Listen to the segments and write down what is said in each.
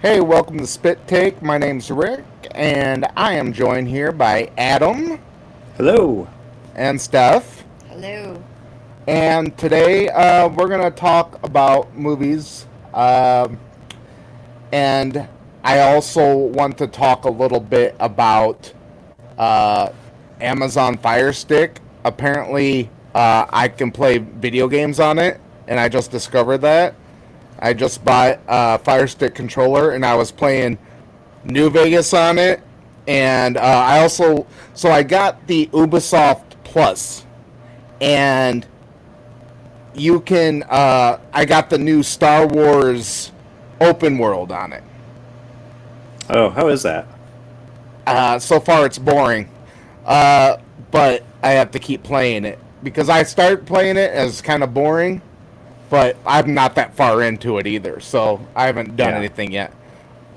Hey, welcome to Spit Take. My name's Rick, and I am joined here by Adam Hello. and Steph. Hello. And today we're going to talk about movies. And I also want to talk a little bit about uh, Amazon Fire Stick. Apparently, I can play video games on it, and I just discovered that. I just bought a Fire Stick controller, and I was playing New Vegas on it, and I got the Ubisoft Plus, and you can I got the new Star Wars open world on it. Oh, how is that? So far it's boring, but I have to keep playing it because I started playing it as kind of boring, but I'm not that far into it either, so I haven't done Yeah. anything yet.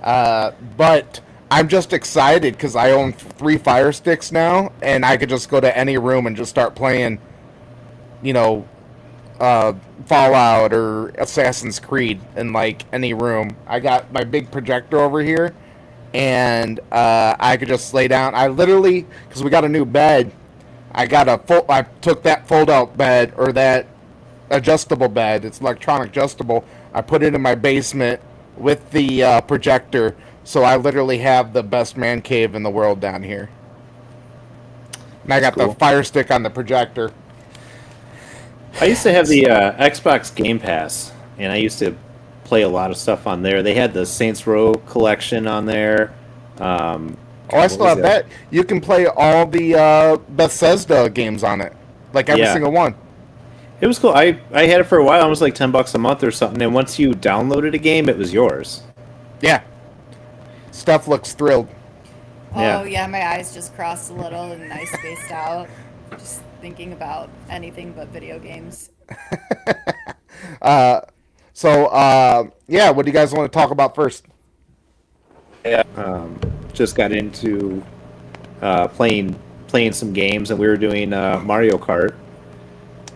But I'm just excited because I own 3 Fire Sticks now, and I could just go to any room and just start playing, you know, Fallout or Assassin's Creed in like any room. I got my big projector over here, and I could just lay down. I literally, because we got a new bed, I took that fold-out bed or that adjustable bed. It's electronic adjustable. I put it in my basement with the projector, so I literally have the best man cave in the world down here. And I That's got the cool. Fire Stick on the projector. I used to have the Xbox Game Pass, and I used to play a lot of stuff on there. They had the Saints Row collection on there. Oh, I God, what still was have it? that. You can play all the Bethesda games on it, like every Yeah, single one. it was cool. I had it for a while. It was like $10 a month or something. And once you downloaded a game, it was yours. Yeah, Steph looks thrilled. Oh, Yeah. yeah, my eyes just crossed a little and I spaced out. Just thinking about anything but video games. Yeah, what do you guys want to talk about first? Yeah. Just got into playing some games, and we were doing Mario Kart.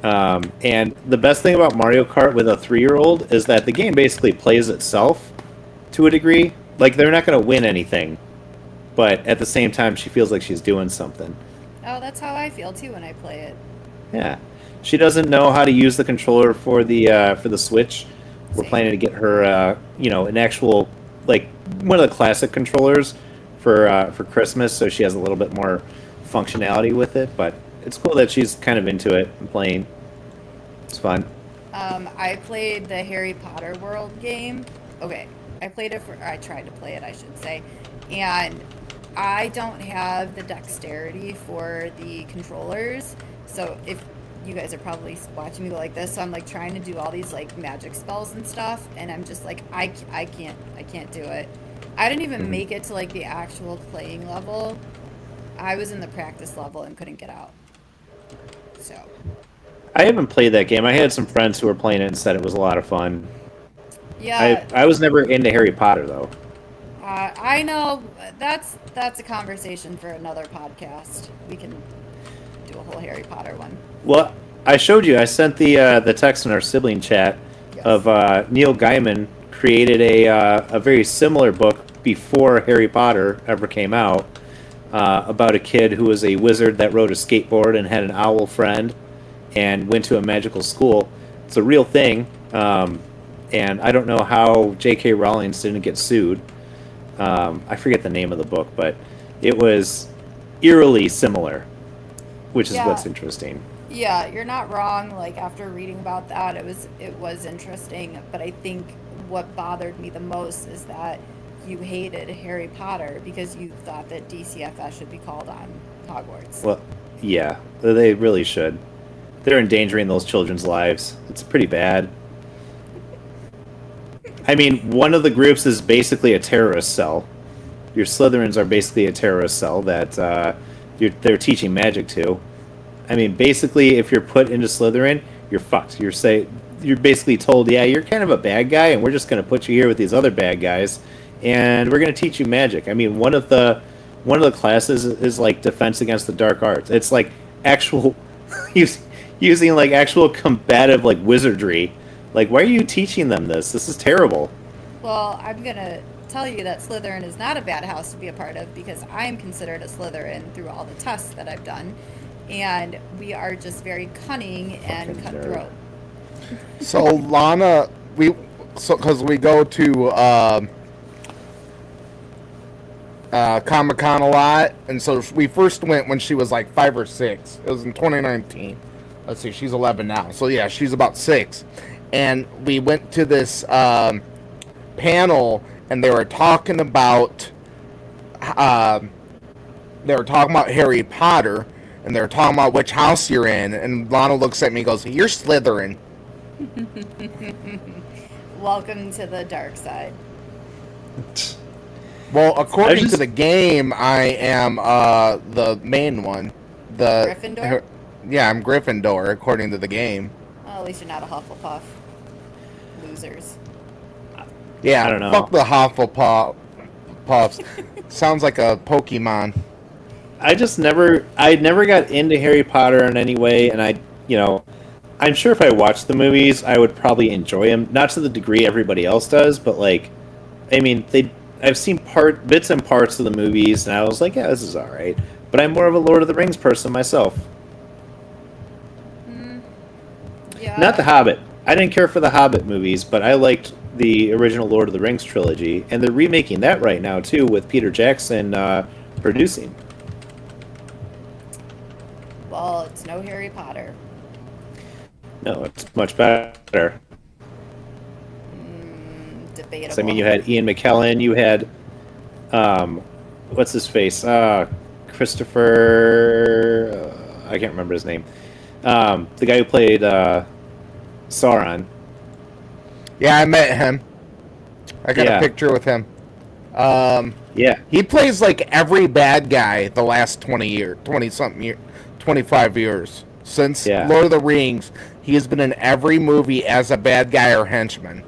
And the best thing about Mario Kart with a 3-year-old is that the game basically plays itself to a degree. Like, they're not going to win anything, but at the same time, she feels like she's doing something. Oh, that's how I feel too when I play it. Yeah, she doesn't know how to use the controller for the Switch. We're Same. planning to get her, an actual, like, one of the classic controllers for Christmas, so she has a little bit more functionality with it. But it's cool that she's kind of into it and playing. It's fun. I played the Harry Potter World game. Okay, I tried to play it, I should say. And I don't have the dexterity for the controllers. So if you guys are probably watching me go like this, so I'm like trying to do all these like magic spells and stuff, and I'm just like I can't do it. I didn't even hmm make it to like the actual playing level. I was in the practice level and couldn't get out. So, I haven't played that game. I had some friends who were playing it and said it was a lot of fun. I yeah, I was never into Harry Potter though. I know that's a conversation for another podcast. We can do a whole Harry Potter one. Well, I showed you. I sent the text in our sibling chat Yes. of Neil Gaiman created a very similar book before Harry Potter ever came out about a kid who was a wizard that rode a skateboard and had an owl friend and went to a magical school. It's a real thing, and I don't know how J.K. Rowling didn't get sued. I forget the name of the book, but it was eerily similar, which is Yeah. what's interesting. Yeah, you're not wrong. Like after reading about that, it was interesting, but I think what bothered me the most is that you hated Harry Potter because you thought that DCFS should be called on Hogwarts. Well, yeah, they really should. They're endangering those children's lives. It's pretty bad. I mean, one of the groups is basically a terrorist cell. Your Slytherins are basically a terrorist cell that they're teaching magic to. I mean, basically, if you're put into Slytherin, you're fucked. You're basically told, yeah, you're kind of a bad guy, and we're just going to put you here with these other bad guys, and we're going to teach you magic. I mean, one of the classes is like defense against the dark arts. It's like actual using like actual combative like wizardry. Like, why are you teaching them this? This is terrible. Well, I'm gonna tell you that Slytherin is not a bad house to be a part of because I am considered a Slytherin through all the tests that I've done, and we are just very cunning and Fucking cutthroat. So Lana, because we go to Comic-Con a lot, and so we first went when she was like 5 or 6. It was in 2019. Let's see, she's 11 now. So yeah, she's about 6. And we went to this panel, and they were talking about Harry Potter, and they were talking about which house you're in. And Lana looks at me and goes, "You're Slytherin." Welcome to the dark side. Well, according to the game, I am the main one. Gryffindor? Yeah, I'm Gryffindor, according to the game. Well, at least you're not a Hufflepuff. Losers. Yeah, I don't know. Fuck the Hufflepuffs. Sounds like a Pokemon. I never got into Harry Potter in any way, and I'm sure if I watched the movies, I would probably enjoy them. Not to the degree everybody else does, but I've seen bits and parts of the movies, and I was like, yeah, this is all right. But I'm more of a Lord of the Rings person myself. Yeah. Not The Hobbit. I didn't care for the Hobbit movies, but I liked the original Lord of the Rings trilogy, and they're remaking that right now too, with Peter Jackson producing. Well, it's no Harry Potter. No, it's much better. Debatable. So, I mean, you had Ian McKellen, you had, what's his face? Christopher, I can't remember his name. The guy who played Sauron. Yeah, I met him. I got Yeah. a picture with him. Yeah. He plays like every bad guy the last 25 years. Since Yeah. Lord of the Rings, he has been in every movie as a bad guy or henchman.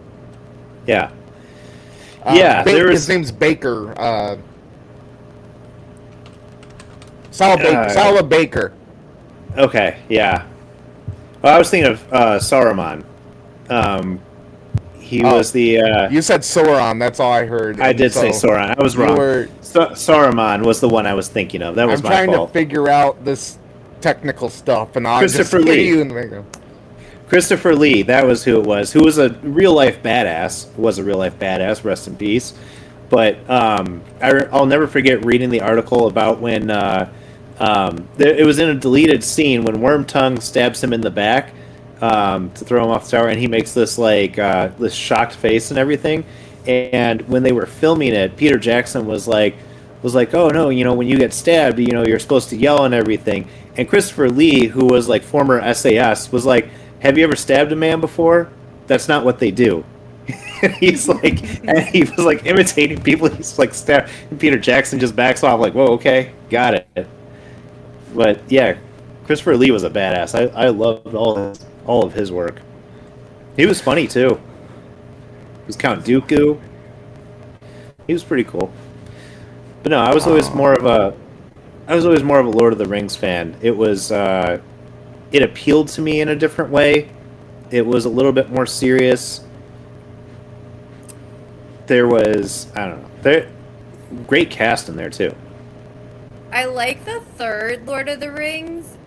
Yeah. Yeah, his name's Baker. Sala Baker. Okay, yeah. Well, I was thinking of Saruman. He was the... You said Sauron, that's all I heard. I did say Sauron. I was wrong. Saruman was the one I was thinking of. That was my fault. I'm trying to figure out this technical stuff, and I'll Christopher just Lee. you in the video. Christopher Lee, that was who it was. Who was a real-life badass. Was a real-life badass, rest in peace. But I'll never forget reading the article about when... it was in a deleted scene when Wormtongue stabs him in the back to throw him off the tower, and he makes this this shocked face and everything. And when they were filming it, Peter Jackson was like, "Oh no, when you get stabbed, you're supposed to yell and everything." And Christopher Lee, who was like former SAS, was like, "Have you ever stabbed a man before? That's not what they do." He's like, and he was like imitating people. He's like, stab. And Peter Jackson just backs off, like, "Whoa, okay, got it." But yeah, Christopher Lee was a badass. I loved all of his work. He was funny too. He was Count Dooku. He was pretty cool. But no, I was always more of a Lord of the Rings fan. It was it appealed to me in a different way. It was a little bit more serious. There was, I don't know, great cast in there too. I like the third Lord of the Rings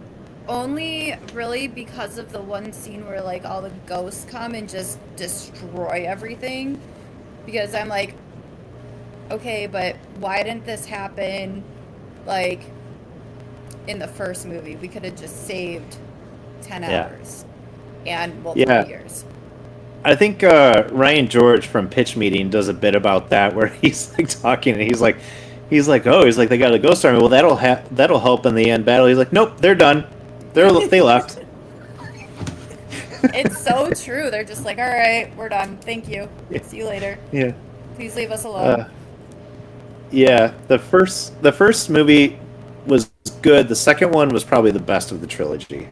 only really because of the one scene where like all the ghosts come and just destroy everything. Because I'm like, okay, but why didn't this happen like in the first movie? We could have just saved 10 hours and multiple years. I think Ryan George from Pitch Meeting does a bit about that where he's like talking and he's like, they got a ghost army. Well, that'll help in the end battle. He's like, nope, they're done. They left. It's so true. They're just like, all right, we're done. Thank you. See you later. Yeah. Please leave us alone. Yeah. The first movie was good. The second one was probably the best of the trilogy.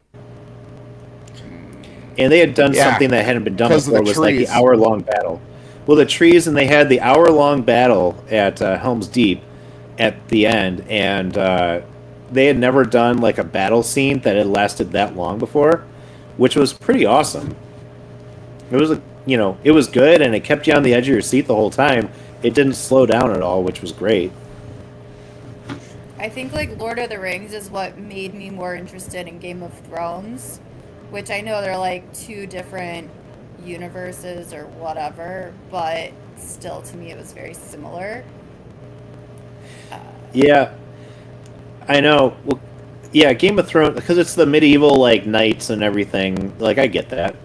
And they had done something that hadn't been done before. Was like the hour-long battle. Well, the trees, and they had the hour-long battle at Helm's Deep at the end, and they had never done like a battle scene that had lasted that long before, which was pretty awesome. It was it was good, and it kept you on the edge of your seat the whole time. it didn't slow down at all, which was great. I think like Lord of the Rings is what made me more interested in Game of Thrones, which I know they're like two different universes or whatever, but still to me it was very similar. Yeah, I know. Well, yeah, Game of Thrones, because it's the medieval like knights and everything. Like I get that.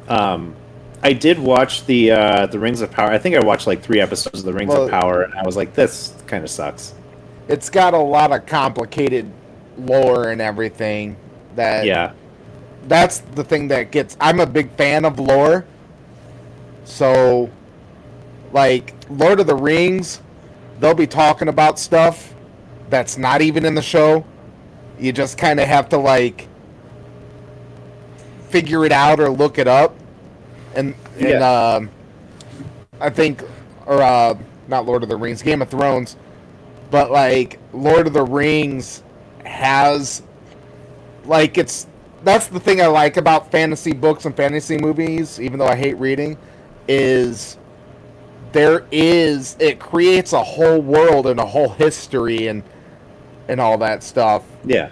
I did watch the Rings of Power. I think I watched like 3 episodes of the Rings Well, of Power, and I was like, this kind of sucks. it's got a lot of complicated lore and everything. Yeah, That's the thing that gets. I'm a big fan of lore, so like Lord of the Rings, they'll be talking about stuff that's not even in the show. You just kind of have to like figure it out or look it up, and yeah, I think or not Lord of the Rings, Game of Thrones, but like Lord of the Rings has like that's the thing I like about fantasy books and fantasy movies, even though I hate reading, is it creates a whole world and a whole history and all that stuff. yeah.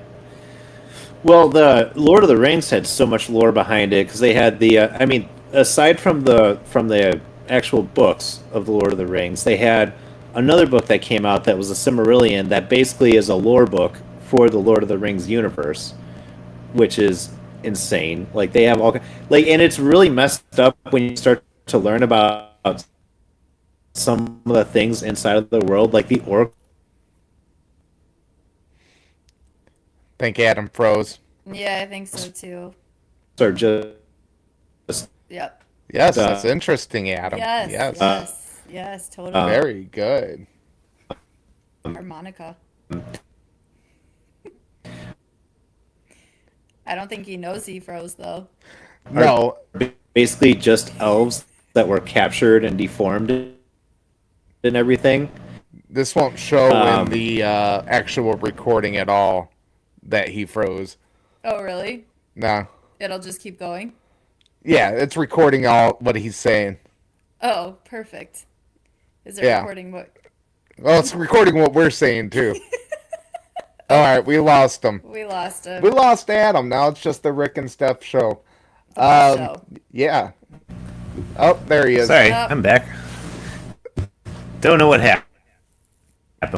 Well, the Lord of the Rings had so much lore behind it because they had the. I mean, aside from the actual books of the Lord of the Rings, they had another book that came out that was a Silmarillion that basically is a lore book for the Lord of the Rings universe, which is insane. Like they have all like, and it's really messed up when you start to learn about some of the things inside of the world, like the orcs I think Adam froze. Yeah, I think so too. are just Yep. Yes, that's uh, interesting, Adam. Yes, Yes, yes, yes, totally. very good. Harmonica. I don't think he knows he froze though. No, basically just elves that were captured and deformed and everything. this won't show in Um, the actual recording at all that he froze. Oh, really? No. It'll just keep going? Yeah, it's recording all what he's saying. Oh, perfect. Is it Yeah. recording what Well, it's recording what we're saying too. All right, we lost him. we lost him? We lost Adam. Now it's just the Rick and Steph show. Show. Yeah. Oh, there he is. sorry, Yep. I'm back. Don't know what happened.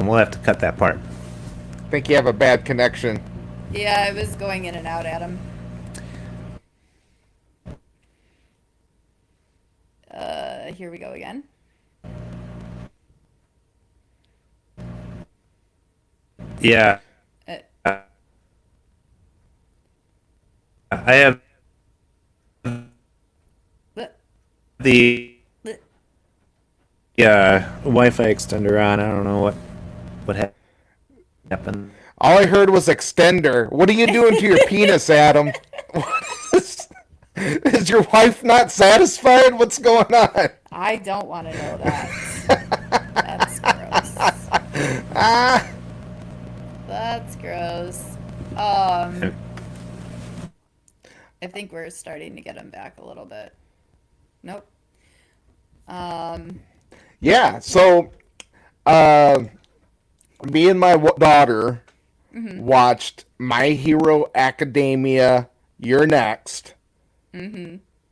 We'll have to cut that part. I think you have a bad connection. Yeah, it was going in and out, Adam. Here we go again. Yeah, Uh, I have but- the but- Wi-Fi extender on. I don't know what happened. All I heard was extender. What are you doing to your penis, Adam? Is your wife not satisfied? What's going on? I don't want to know that. That's gross. Ah, That's gross. I think we're starting to get him back a little bit. Nope. yeah. So, me and my daughter watched My Hero Academia. You're next.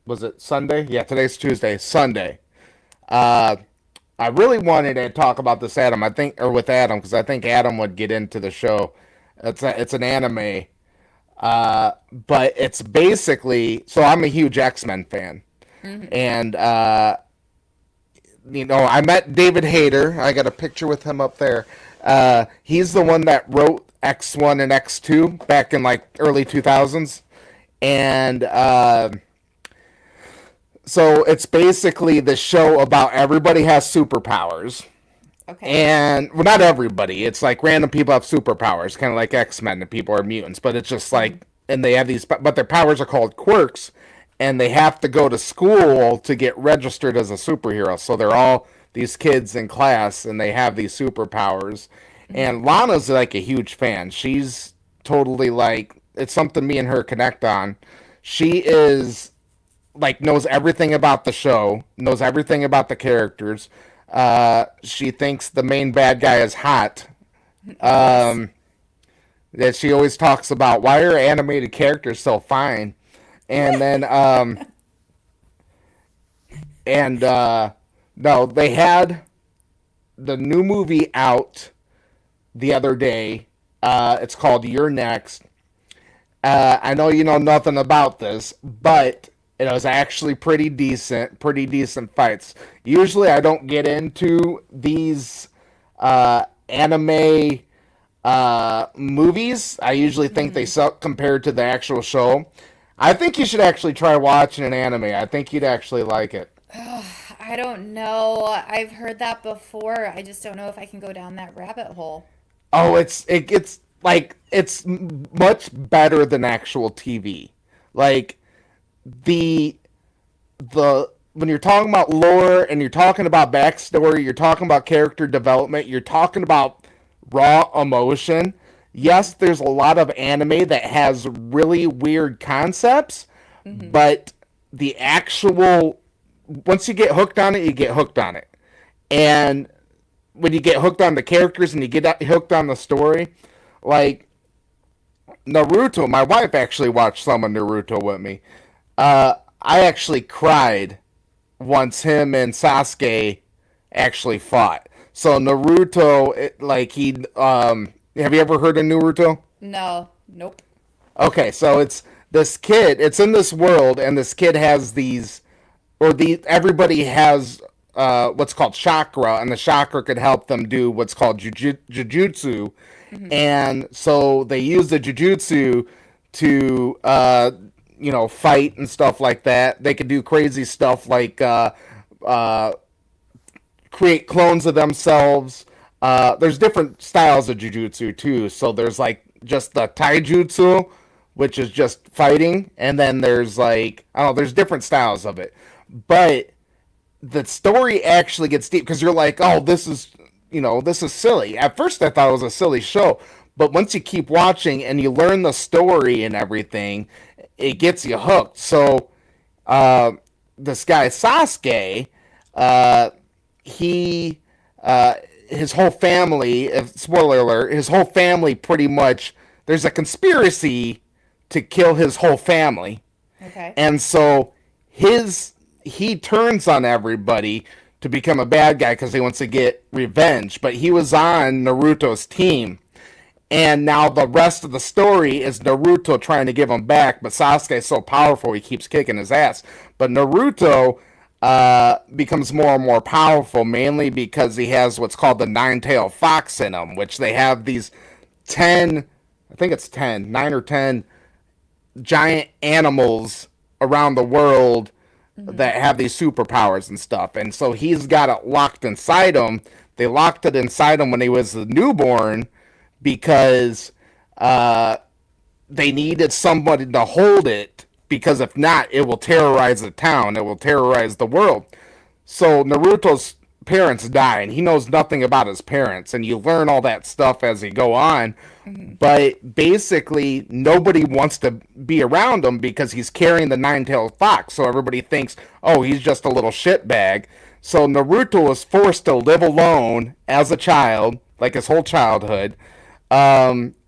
Was it Sunday? Yeah, today's Tuesday. Sunday. I really wanted to talk about this, Adam. I think, or with Adam, because I think Adam would get into the show. It's an anime, but it's basically. So I'm a huge X-Men fan, and I met David Hayter. I got a picture with him up there. He's the one that wrote X1 and X2 back in like early 2000s, and so it's basically the show about everybody has superpowers. Okay. And, well, not everybody. It's like random people have superpowers, kind of like X-Men, and people are mutants. But it's just like, and they have these, but their powers are called quirks, and they have to go to school to get registered as a superhero. So they're all these kids in class, and they have these superpowers. And Lana's like a huge fan. She's totally like, it's something me and her connect on. She is like knows everything about the show, knows everything about the characters. She thinks the main bad guy is hot. Yes. That she always talks about why are animated characters so fine, and then and no, they had the new movie out the other day. It's called You're Next. I know you know nothing about this, but it was actually pretty decent fights. Usually, I don't get into these anime movies. I usually think they suck compared to the actual show. I think you should actually try watching an anime. I think you'd actually like it. I don't know. I've heard that before. I just don't know if I can go down that rabbit hole. Oh, it's like much better than actual TV. Like the the when you're talking about lore and you're talking about backstory, you're talking about character development, you're talking about raw emotion. Yes, there's a lot of anime that has really weird concepts, but the actual once you get hooked on it, you get hooked on it. And when you get hooked on the characters and you get hooked on the story, like Naruto, my wife actually watched some of Naruto with me. I actually cried once him and Sasuke actually fought. So Naruto, like have you ever heard of Naruto? No. Nope. Okay, so it's this kid. It's in this world, and this kid has these, or the everybody has what's called chakra, and the chakra could help them do what's called jujutsu, and so they use the jujutsu to fight and stuff like that. They could do crazy stuff like uh, create clones of themselves. There's different styles of jujutsu too. So there's like just the taijutsu, which is just fighting, and then there's like I don't know, there's different styles of it. But the story actually gets deep because you're like, oh, this is silly. At first, I thought it was a silly show, but once you keep watching and you learn the story and everything, it gets you hooked. So, uh, this guy Sasuke, uh, he, his whole family. Spoiler alert: his whole family pretty much. There's a conspiracy to kill his whole family, Okay. and so he turns on everybody to become a bad guy because he wants to get revenge. But he was on Naruto's team, and now the rest of the story is Naruto trying to give him back. But Sasuke is so powerful, he keeps kicking his ass. But Naruto becomes more and more powerful, mainly because he has what's called the nine-tailed fox in him, which they have these 10, I think it's 10, 9 or 10 giant animals around the world that have these superpowers and stuff. And so he's got it locked inside him. They locked it inside him when he was a newborn because they needed somebody to hold it because if not, it will terrorize the town. It will terrorize the world. So Naruto's parents die, and he knows nothing about his parents, and you learn all that stuff as you go on. But basically, nobody wants to be around him because he's carrying the nine-tailed fox. So everybody thinks, oh, he's just a little shitbag. So Naruto was forced to live alone as a child, like his whole childhood.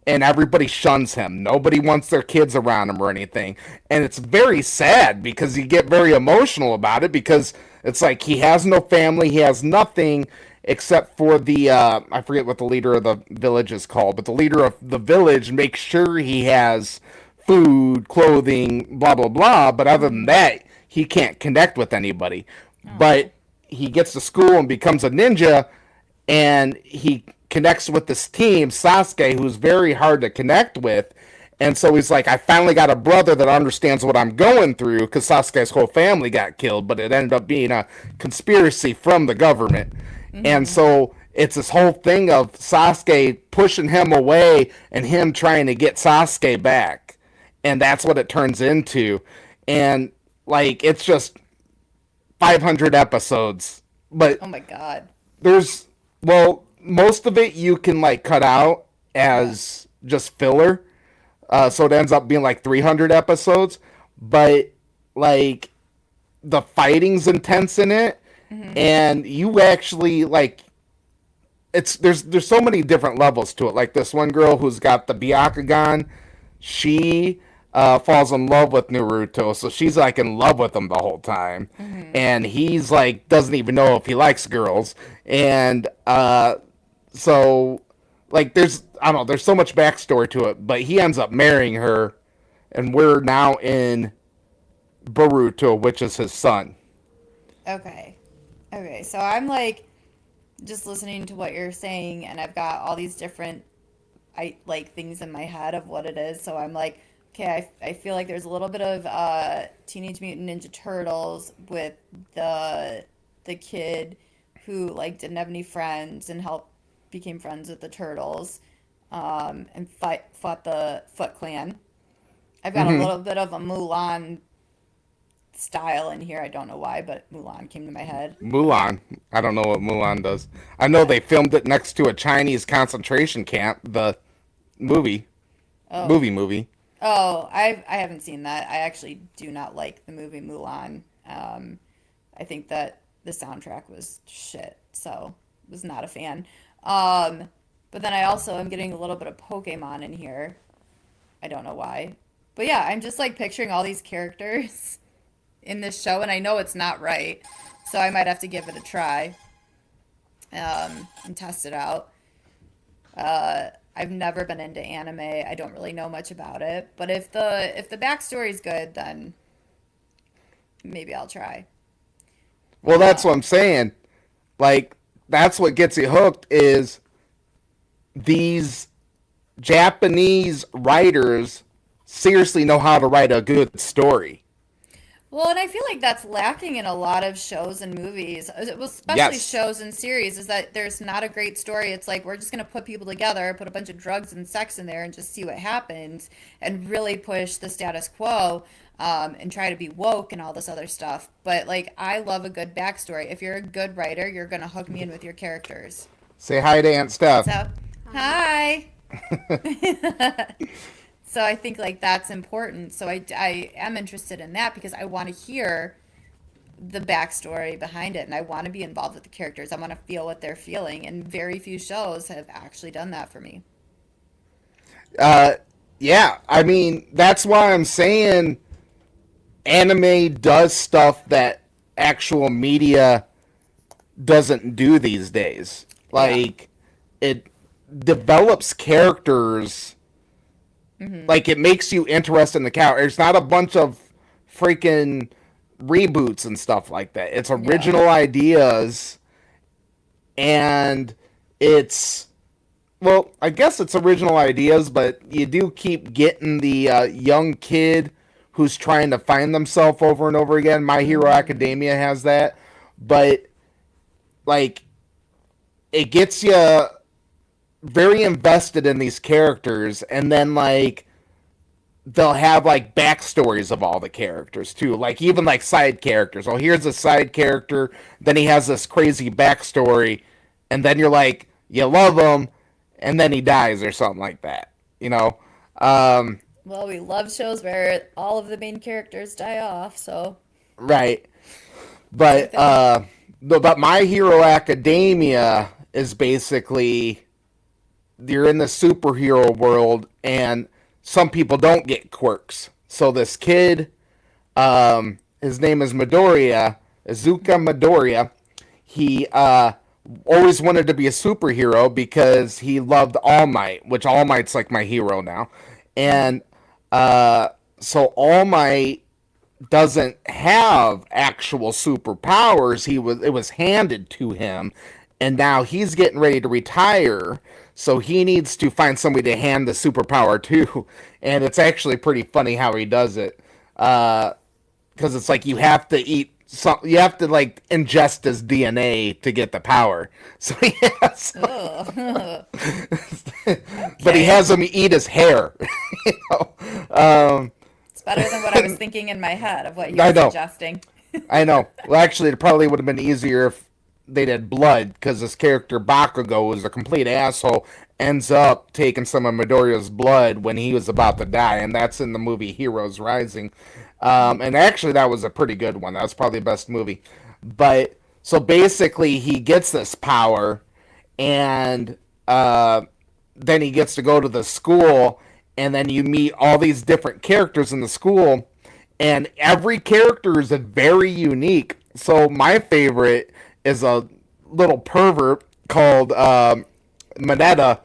And everybody shuns him. Nobody wants their kids around him or anything. And it's very sad because you get very emotional about it because it's like he has no family, he has nothing except for the I forget what the leader of the village is called, but the leader of the village makes sure he has food, clothing, blah blah blah. But other than that, he can't connect with anybody. But he gets to school and becomes a ninja, and he connects with this team, Sasuke, who's very hard to connect with. And so he's like, I finally got a brother that understands what I'm going through because Sasuke's whole family got killed, but it ended up being a conspiracy from the government. And so it's this whole thing of Sasuke pushing him away and him trying to get Sasuke back. And that's what it turns into. And like, it's just 500 episodes. But Oh my god. there's, well, most of it you can like cut out as just filler. So it ends up being like 300 episodes. But like the fighting's intense in it, and you actually like there's so many different levels to it. Like this one girl who's got the Byakugan, she falls in love with Naruto, so she's like in love with him the whole time, and he's like doesn't even know if he likes girls, and so like there's I don't know, there's so much backstory to it, but he ends up marrying her, and we're now in Boruto, which is his son. Okay. Okay. So I'm like just listening to what you're saying, and I've got all these different things in my head of what it is. So I'm like, okay, I feel like there's a little bit of Teenage Mutant Ninja Turtles with the kid who like didn't have any friends and became friends with the turtles, and fought the Foot Clan. I've got a little bit of a Mulan style in here. I don't know why, but Mulan came to my head. Mulan. I don't know what Mulan does. I know they filmed it next to a Chinese concentration camp. The movie, Oh, movie. oh, I haven't seen that. I actually do not like the movie Mulan. I think that the soundtrack was shit, so was not a fan. But then I also am getting a little bit of Pokemon in here. I don't know why. But yeah, I'm just like picturing all these characters in this show, and I know it's not right, so I might have to give it a try, and test it out. I've never been into anime. I don't really know much about it, but if the backstory's good, then maybe I'll try. Well, that's what Uh, I'm saying. Like that's what gets you hooked is these Japanese writers seriously know how to write a good story. Well, and I feel like that's lacking in a lot of shows and movies, well, especially Yes. shows and series, is that there's not a great story. It's like we're just going to put people together, put a bunch of drugs and sex in there, and just see what happens, and really push the status quo, and try to be woke and all this other stuff. But like, I love a good backstory. If you're a good writer, you're going to hook me in with your characters. Say hi to Aunt Steph. So, Hi. hi. So I think like that's important. So I am interested in that because I want to hear the backstory behind it, and I want to be involved with the characters. I want to feel what they're feeling, and very few shows have actually done that for me. Uh, yeah, I mean that's why I'm saying anime does stuff that actual media doesn't do these days. Yeah. Like it develops characters. Like it makes you interested in the character. It's not a bunch of freaking reboots and stuff like that. It's Yeah. original ideas, and it's well, I guess it's original ideas, but you do keep getting the young kid who's trying to find themselves over and over again. My Hero Academia has that, but like it gets you very invested in these characters, and then like they'll have like backstories of all the characters too, like even like side characters. Oh, here's a side character, then he has this crazy backstory, and then you're like you love him, and then he dies or something like that, you know. um Well, we love shows where all of the main characters die off, so right, same but thing. but My Hero Academia is basically you're in the superhero world, and some people don't get quirks. So this kid, his name is Midoriya, Izuka Midoriya. He always wanted to be a superhero because he loved All Might, which All Might's like my hero now. And uh, so All Might doesn't have actual superpowers. It was handed to him, and now he's getting ready to retire. So he needs to find somebody to hand the superpower to, and it's actually pretty funny how he does it. Because it's like you have to eat some, you have to like ingest his DNA to get the power. So he has, Ugh. but he Okay. has him eat his hair. you know? um, It's better than what I was thinking in my head of what you I were know. suggesting. I know. Well, actually, it probably would have been easier if they did blood, because this character Bakugo is a complete asshole. Ends up taking some of Midoriya's blood when he was about to die, and that's in the movie Heroes Rising. And actually, that was a pretty good one. That was probably the best movie. But So basically, he gets this power, and then he gets to go to the school, and then you meet all these different characters in the school, and every character is a very unique. So my favorite is a little pervert called Minetta.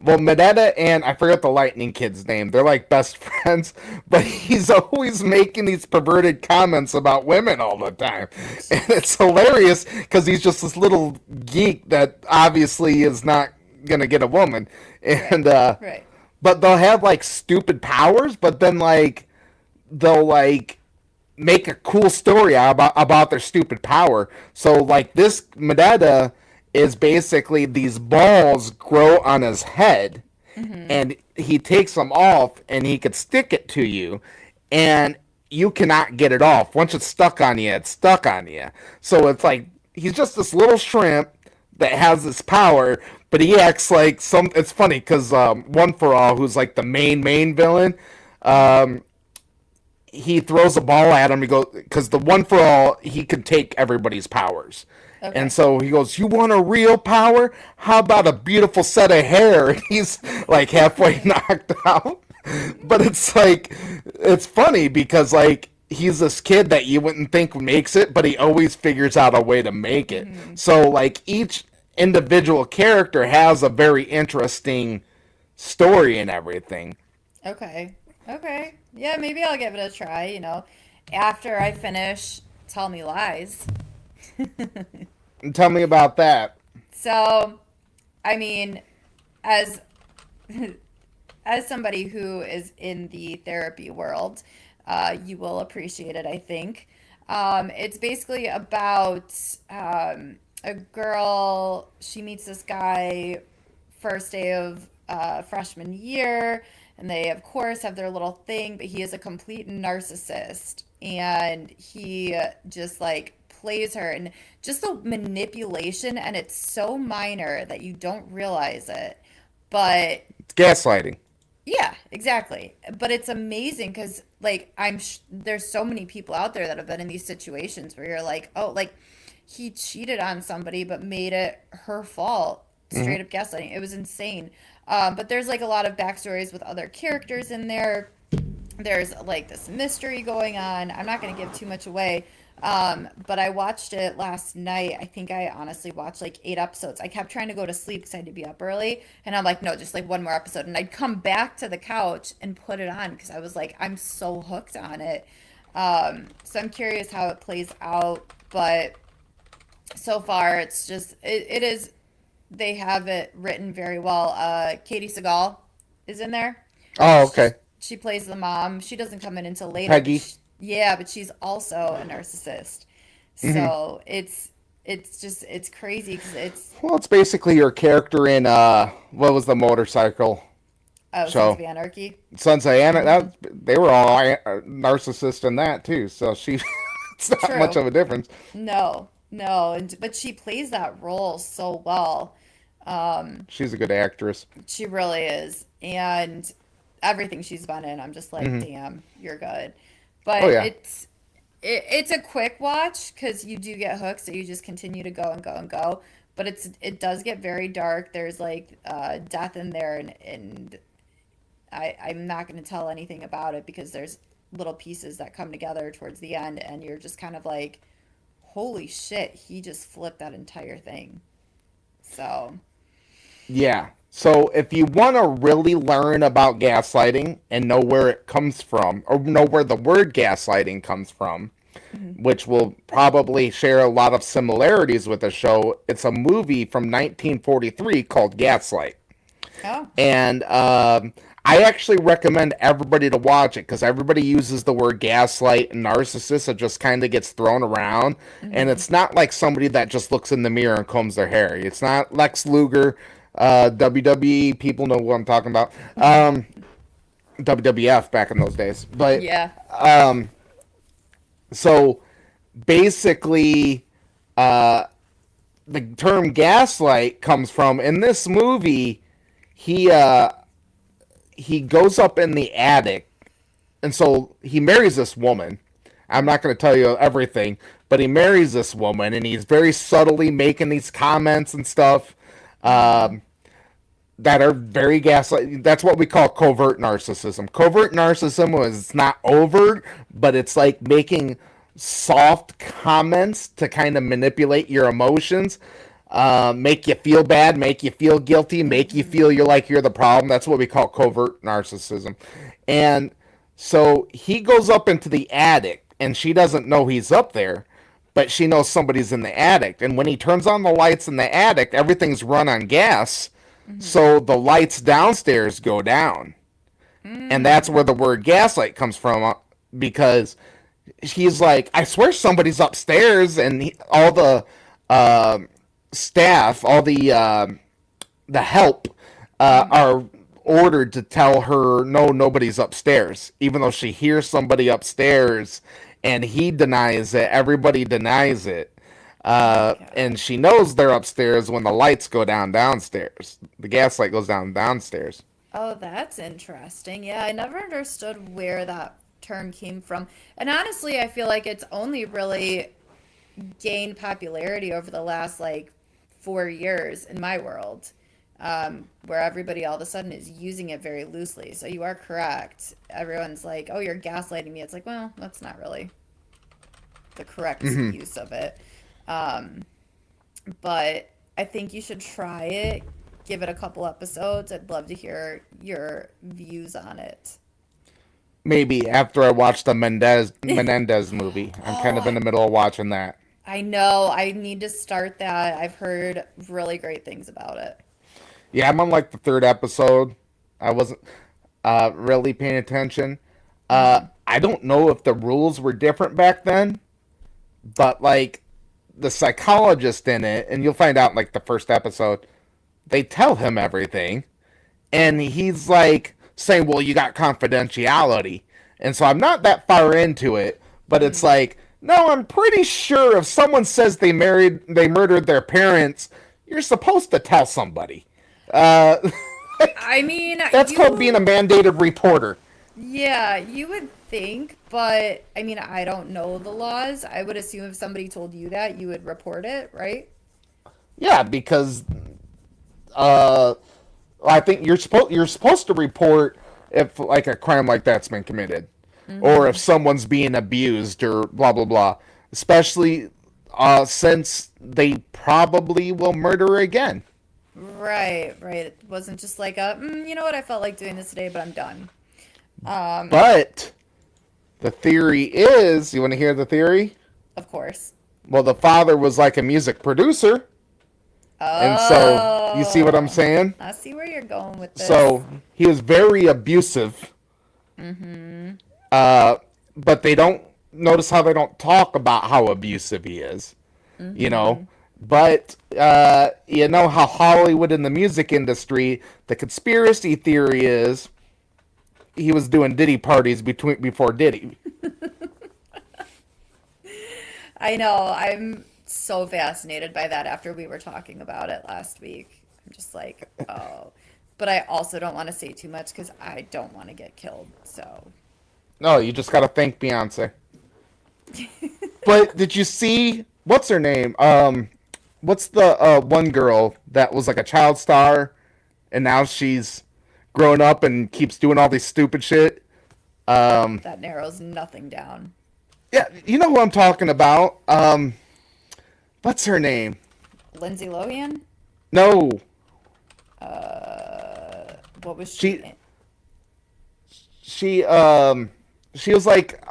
Well, Minetta and I forget the Lightning Kid's name. They're like best friends, but he's always making these perverted comments about women all the time. And it's hilarious because he's just this little geek that obviously is not going to get a woman. And, Right. but they'll have like stupid powers, but then like, they'll like make a cool story about their stupid power. So like this Minetta is basically these balls grow on his head, and he takes them off and he could stick it to you, and you cannot get it off. Once it's stuck on you, it's stuck on you. So it's like he's just this little shrimp that has this power, but he acts like some. It's funny because One For All, who's like the main villain, he throws a ball at him. He goes, because the One For All, he could take everybody's powers. Okay. And so he goes, "You want a real power? How about a beautiful set of hair?" And he's like halfway knocked out. But it's like, it's funny because like he's this kid that you wouldn't think makes it, but he always figures out a way to make it. So like each individual character has a very interesting story and everything. Okay. Okay. Yeah, maybe I'll give it a try, after I finish Tell Me Lies. And tell me about that. So, I mean, as as somebody who is in the therapy world, you will appreciate it, I think. It's basically about a girl. She meets this guy first day of freshman year, and they, of course, have their little thing, but he is a complete narcissist, and he just like plays her, and just the manipulation, and it's so minor that you don't realize it, but It's gaslighting. yeah, exactly. But it's amazing because, like, there's so many people out there that have been in these situations where you're like, oh, like, he cheated on somebody but made it her fault. Straight up gaslighting. It was insane. But there's, like, a lot of backstories with other characters in there. There's, like, this mystery going on. I'm not going to give too much away. But I watched it last night. I think I honestly watched like 8 episodes. I kept trying to go to sleep because I had to be up early. And I'm like, no, just like one more episode. And I'd come back to the couch and put it on because I was like, I'm so hooked on it. So I'm curious how it plays out. But so far, it's just, it is, they have it written very well. Katie Seagal is in there. Oh, okay. She plays the mom. She doesn't come in until later. Peggy. Yeah, but she's also a narcissist. So it's crazy because it's Well, it's basically your character in what was the motorcycle Sons show? of Anarchy. Sons of Anarchy. They were all narcissists in that too. So she, it's not True. much of a difference. No, but she plays that role so well. She's a good actress. She really is, and everything she's been in, I'm just like, damn, you're good. But Oh, yeah. it's a quick watch because you do get hooked, so you just continue to go and go and go. But it does get very dark. There's like death in there, and I'm not going to tell anything about it because there's little pieces that come together towards the end, and you're just kind of like, holy shit, he just flipped that entire thing. So Yeah. So if you want to really learn about gaslighting and know where it comes from, or know where the word gaslighting comes from, which will probably share a lot of similarities with the show, it's a movie from 1943 called Gaslight. oh, And I actually recommend everybody to watch it because everybody uses the word gaslight and narcissist. It just kind of gets thrown around. And it's not like somebody that just looks in the mirror and combs their hair. It's not Lex Luger. WWE people know what I'm talking about. WWF back in those days. But yeah, so basically, the term gaslight comes from, in this movie, he goes up in the attic, and so he marries this woman, I'm not going to tell you everything, but he marries this woman, and he's very subtly making these comments and stuff that are very gaslight. That's what we call covert narcissism. Covert narcissism was not overt, but it's like making soft comments to kind of manipulate your emotions, make you feel bad, make you feel guilty, make you feel you're the problem. That's what we call covert narcissism. And so he goes up into the attic, and she doesn't know he's up there, but she knows somebody's in the attic. And when he turns on the lights in the attic, everything's run on gas. So the lights downstairs go down. And that's where the word gaslight comes from, because he's like, I swear somebody's upstairs, and all the staff, all the help are ordered to tell her, no, nobody's upstairs, even though she hears somebody upstairs, and he denies it. Everybody denies it. And she knows they're upstairs when the lights go down downstairs. The gas light goes down downstairs. Oh, that's interesting. Yeah, I never understood where that term came from. And honestly, I feel like it's only really gained popularity over the last like 4 years in my world, where everybody all of a sudden is using it very loosely. So you are correct. Everyone's like, oh, you're gaslighting me. It's like, well, that's not really the correct use of it. But I think you should try it. Give it a couple episodes. I'd love to hear your views on it. Maybe after I watch the Menendez movie. I'm kind of in the middle of watching that. I know. I need to start that. I've heard really great things about it. Yeah, I'm on like the third episode. I wasn't really paying attention. I don't know if the rules were different back then, but like the psychologist in it, and you'll find out in like the first episode, they tell him everything, and he's like saying, well, you got confidentiality. And so I'm not that far into it, but it's like, no, I'm pretty sure if someone says they murdered their parents, you're supposed to tell somebody. I mean, that's called being a mandated reporter. Yeah, you would think, but I mean, I don't know the laws. I would assume if somebody told you that, you would report it, right? Yeah, because I think you're supposed to report if like a crime like that's been committed, or if someone's being abused or blah blah blah. Especially since they probably will murder again. Right. It wasn't just like you know what, I felt like doing this today, but I'm done. But the theory is, you want to hear the theory? Of course. Well, the father was like a music producer. Oh. And so, you see what I'm saying? I see where you're going with this. So, he was very abusive. But they don't, notice how they don't talk about how abusive he is. You know? But, you know how Hollywood in the music industry, the conspiracy theory is, he was doing Diddy parties before Diddy. I know. I'm so fascinated by that after we were talking about it last week. I'm just like, oh. But I also don't want to say too much because I don't want to get killed. So. No, you just got to thank Beyonce. But did you see, what's her name? What's the one girl that was like a child star and now she's grown up and keeps doing all these stupid shit? That narrows nothing down. Yeah, you know who I'm talking about. What's her name? Lindsay Lohan? No. What was she? She was like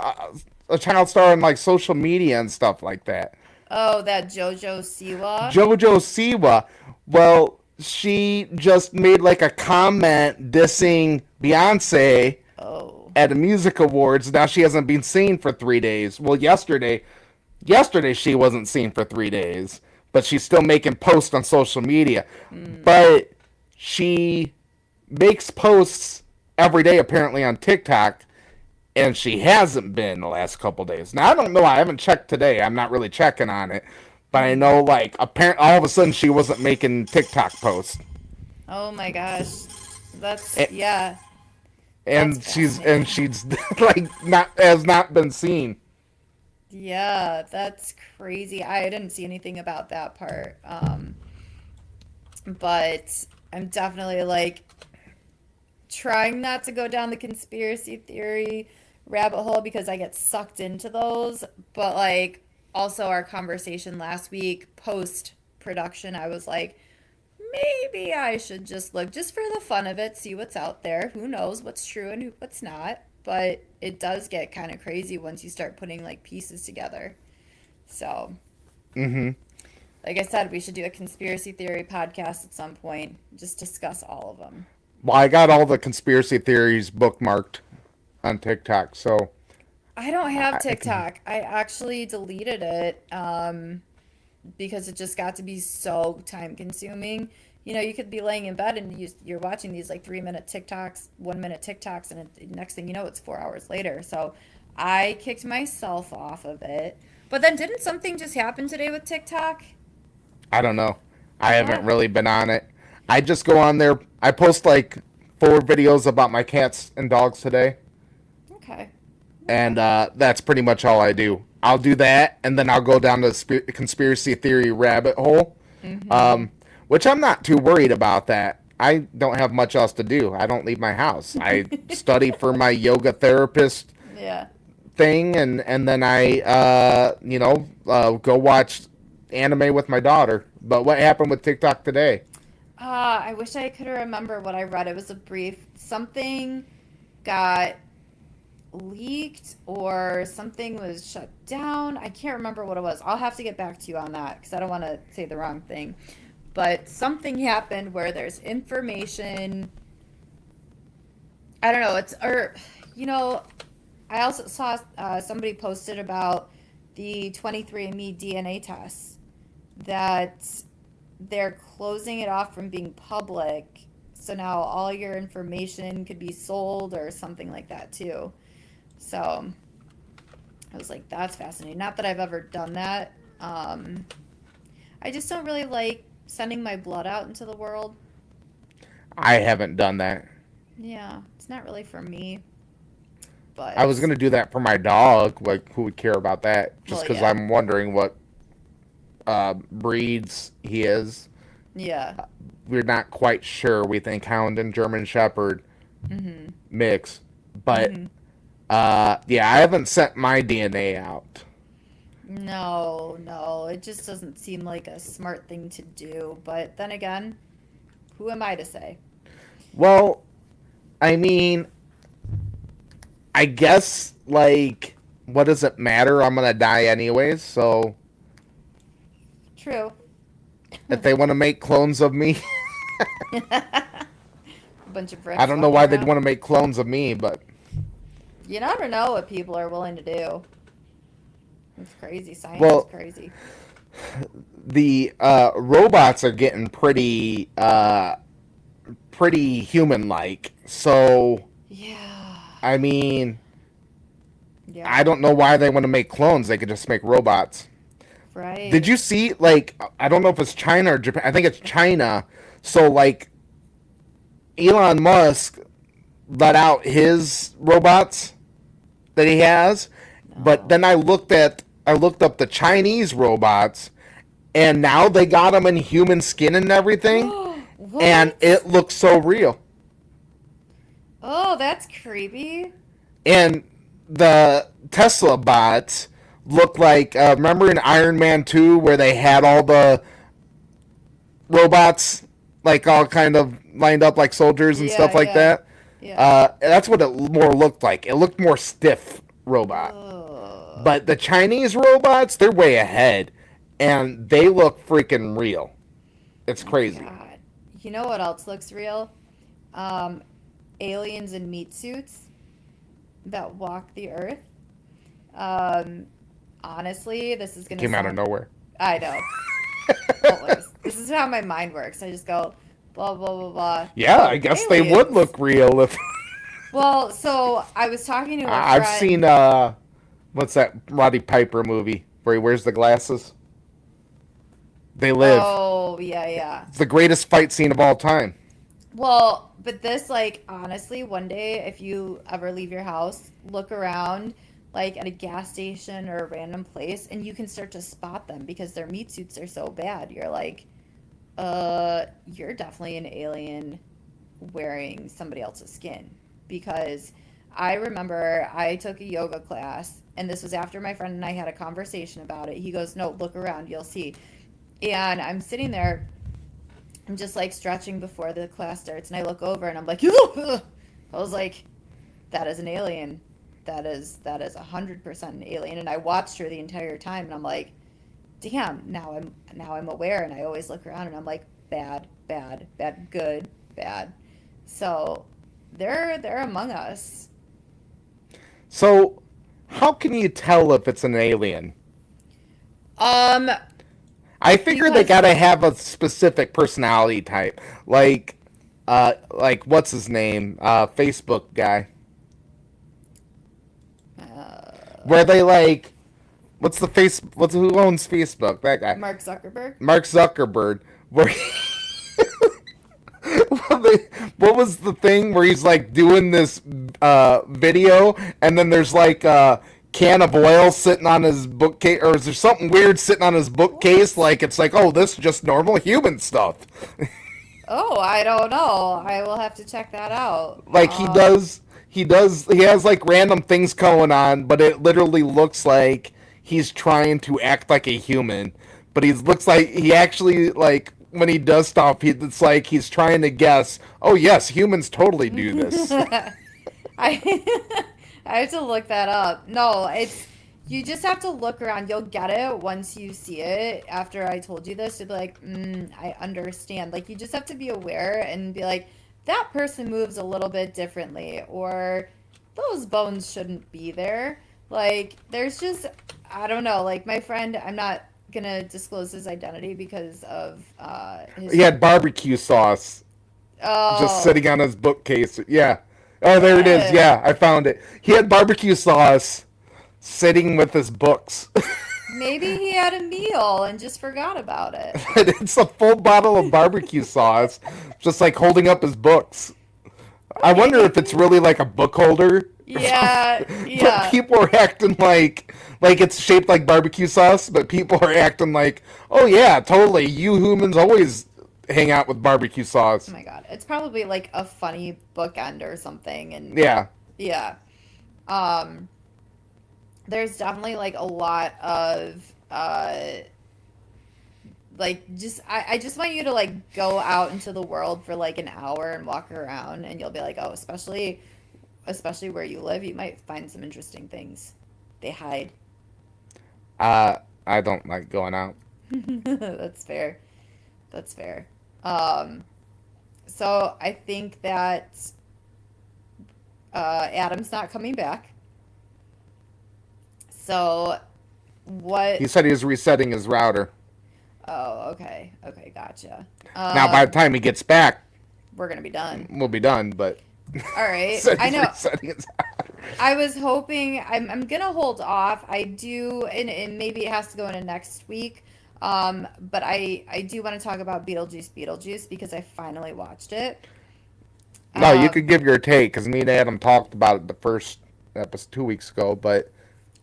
a child star on like social media and stuff like that. Oh, that JoJo Siwa? JoJo Siwa. Well, she just made like a comment dissing Beyonce at the music awards. Now she hasn't been seen for 3 days. Well, yesterday she wasn't seen for 3 days, but she's still making posts on social media. But she makes posts every day apparently on TikTok, and she hasn't been the last couple days. Now I don't know. I haven't checked today. I'm not really checking on it. But I know, like, apparently, all of a sudden, she wasn't making TikTok posts. Oh my gosh, And she's like has not been seen. Yeah, that's crazy. I didn't see anything about that part. But I'm definitely like trying not to go down the conspiracy theory rabbit hole because I get sucked into those. But like also our conversation last week post production, I was like, maybe I should just look just for the fun of it, see what's out there. Who knows what's true and what's not. But it does get kind of crazy once you start putting like pieces together. So, Mm-hmm. like I said, we should do a conspiracy theory podcast at some point. Just discuss all of them. Well, I got all the conspiracy theories bookmarked on TikTok, so I don't have I can. TikTok. I actually deleted it because it just got to be so time consuming. You know, you could be laying in bed and you're watching these like 3 minute TikToks, 1 minute TikToks, and next thing you know, it's 4 hours later. So I kicked myself off of it. But then didn't something just happen today with TikTok? I don't know. I haven't What? really been on it. I just go on there. I post like 4 videos about my cats and dogs today, Okay. Okay. and that's pretty much all I do. I'll do that, and then I'll go down the conspiracy theory rabbit hole, Mm-hmm. um, which I'm not too worried about that. I don't have much else to do. I don't leave my house. I study for my yoga therapist Yeah. thing, and then I go watch anime with my daughter. But what happened with TikTok today? I wish I could remember what I read. It was a brief. Something got leaked or something was shut down. I can't remember what it was. I'll have to get back to you on that because I don't want to say the wrong thing. But something happened where there's information. I don't know. You know, I also saw somebody posted about the 23andMe DNA tests that they're closing it off from being public. So now all your information could be sold or something like that too. So I was like, that's fascinating. Not that I've ever done that. I just don't really like sending my blood out into the world. I haven't done that. Yeah, it's not really for me. I was But, gonna do that for my dog. Like, who would care about that? Just well, because yeah. I'm wondering what breeds he is. Yeah. We're not quite sure. We think Hound and German Shepherd Mm-hmm. mix, but Mm-hmm. yeah, I haven't sent my DNA out. No, no, it just doesn't seem like a smart thing to do. But then again, who am I to say? Well, I mean, I guess like, what does it matter? I'm gonna die anyways. So True. if they want to make clones of me, A bunch of I bricks don't know walking why they'd around. want to make clones of me, but You never know what people are willing to do. It's crazy. Science is well, crazy. the robots are getting pretty human like. So Yeah. I mean, Yeah. I don't know why they want to make clones. They could just make robots. Did Right. you see, like, I don't know if it's China or Japan. I think it's China. So like Elon Musk let out his robots that he has, but No. then I looked up the Chinese robots, and now they got them in human skin and everything, and What? it looks so real. Oh, that's creepy. And the Tesla bots look like, remember in Iron Man 2 where they had all the robots like all kind of lined up like soldiers and Yeah, stuff like yeah, that? yeah. That's what it more looked like. It looked more stiff robot. Ugh. But the Chinese robots, they're way ahead, and they look freaking real. It's Oh crazy. God. You know what else looks real? Um, Aliens in meat suits that walk the earth. Um, honestly, this is gonna Came out of sound. nowhere. I know. Always. This is how my mind works. I just go blah blah blah blah. Yeah, I Oh, guess they would aliens. look real if Well, so I was talking to a I've seen friend. what's that Roddy Piper movie where he wears the glasses? They live. Oh, yeah, yeah. It's the greatest fight scene of all time. Well, but this, like, honestly, one day, if you ever leave your house, look around, like at a gas station or a random place, and you can start to spot them because their meat suits are so bad. You're like, you're definitely an alien wearing somebody else's skin. Because I remember I took a yoga class, and this was after my friend and I had a conversation about it. He goes, "No, look around, you'll see." And I'm sitting there, I'm just like stretching before the class starts, and I look over and I'm like, I was like, that is an alien. That is 100% an alien. And I watched her the entire time, and I'm like, damn, now I'm aware, and I always look around and I'm like, bad, bad, bad, good, bad. So they're among us. So, how can you tell if it's an alien? Um, I figure they because gotta have a specific personality type, like what's his name, Facebook guy, where they like, who owns Facebook? That guy, Mark Zuckerberg. Mark Zuckerberg. Where, what was the thing where he's like doing this video, and then there's like a can of oil sitting on his bookcase, or is there something weird sitting on his bookcase? Like it's like, oh, this is just normal human stuff. Oh, I don't know. I will have to check that out. Like he has like random things going on, but it literally looks like he's trying to act like a human, but he looks like he actually like. When he does stuff, it's like he's trying to guess. Oh yes, humans totally do this. I I have to look that up. No, it's you just have to look around. You'll get it once you see it. After I told you this, you'll be like, I understand. Like you just have to be aware and be like, that person moves a little bit differently, or those bones shouldn't be there. Like there's just I don't know. Like my friend, I'm not gonna disclose his identity because of his. He had barbecue sauce just Oh, sitting on his bookcase. Yeah. Oh, there it is. yeah. Yeah, I found it. He had barbecue sauce sitting with his books. Maybe he had a meal and just forgot about it. And it's a full bottle of barbecue sauce, just like holding up his books. I wonder if it's really like a book holder. Yeah, But yeah. people are acting like it's shaped like barbecue sauce, but people are acting like, oh yeah, totally. You humans always hang out with barbecue Oh sauce. my God. It's probably like a funny bookend or something. And Yeah. yeah. Um, there's definitely like a lot of like just I just want you to like go out into the world for like an hour and walk around, and you'll be like, oh, especially where you live, you might find some interesting things. They hide. I don't like going out. That's fair. That's fair. Um, so I think that Adam's not coming back. So what? He said he was resetting his router. Oh, okay. Okay, gotcha. Now, by the time he gets back, We're gonna be done. we'll be done. But All he right. said I he's know. resetting his router. I was hoping I'm gonna hold off. I do, and maybe it has to go into next week. But I do want to talk about Beetlejuice because I finally watched it. No, you Um, could give your take because me and Adam talked about it the first episode 2 weeks ago. But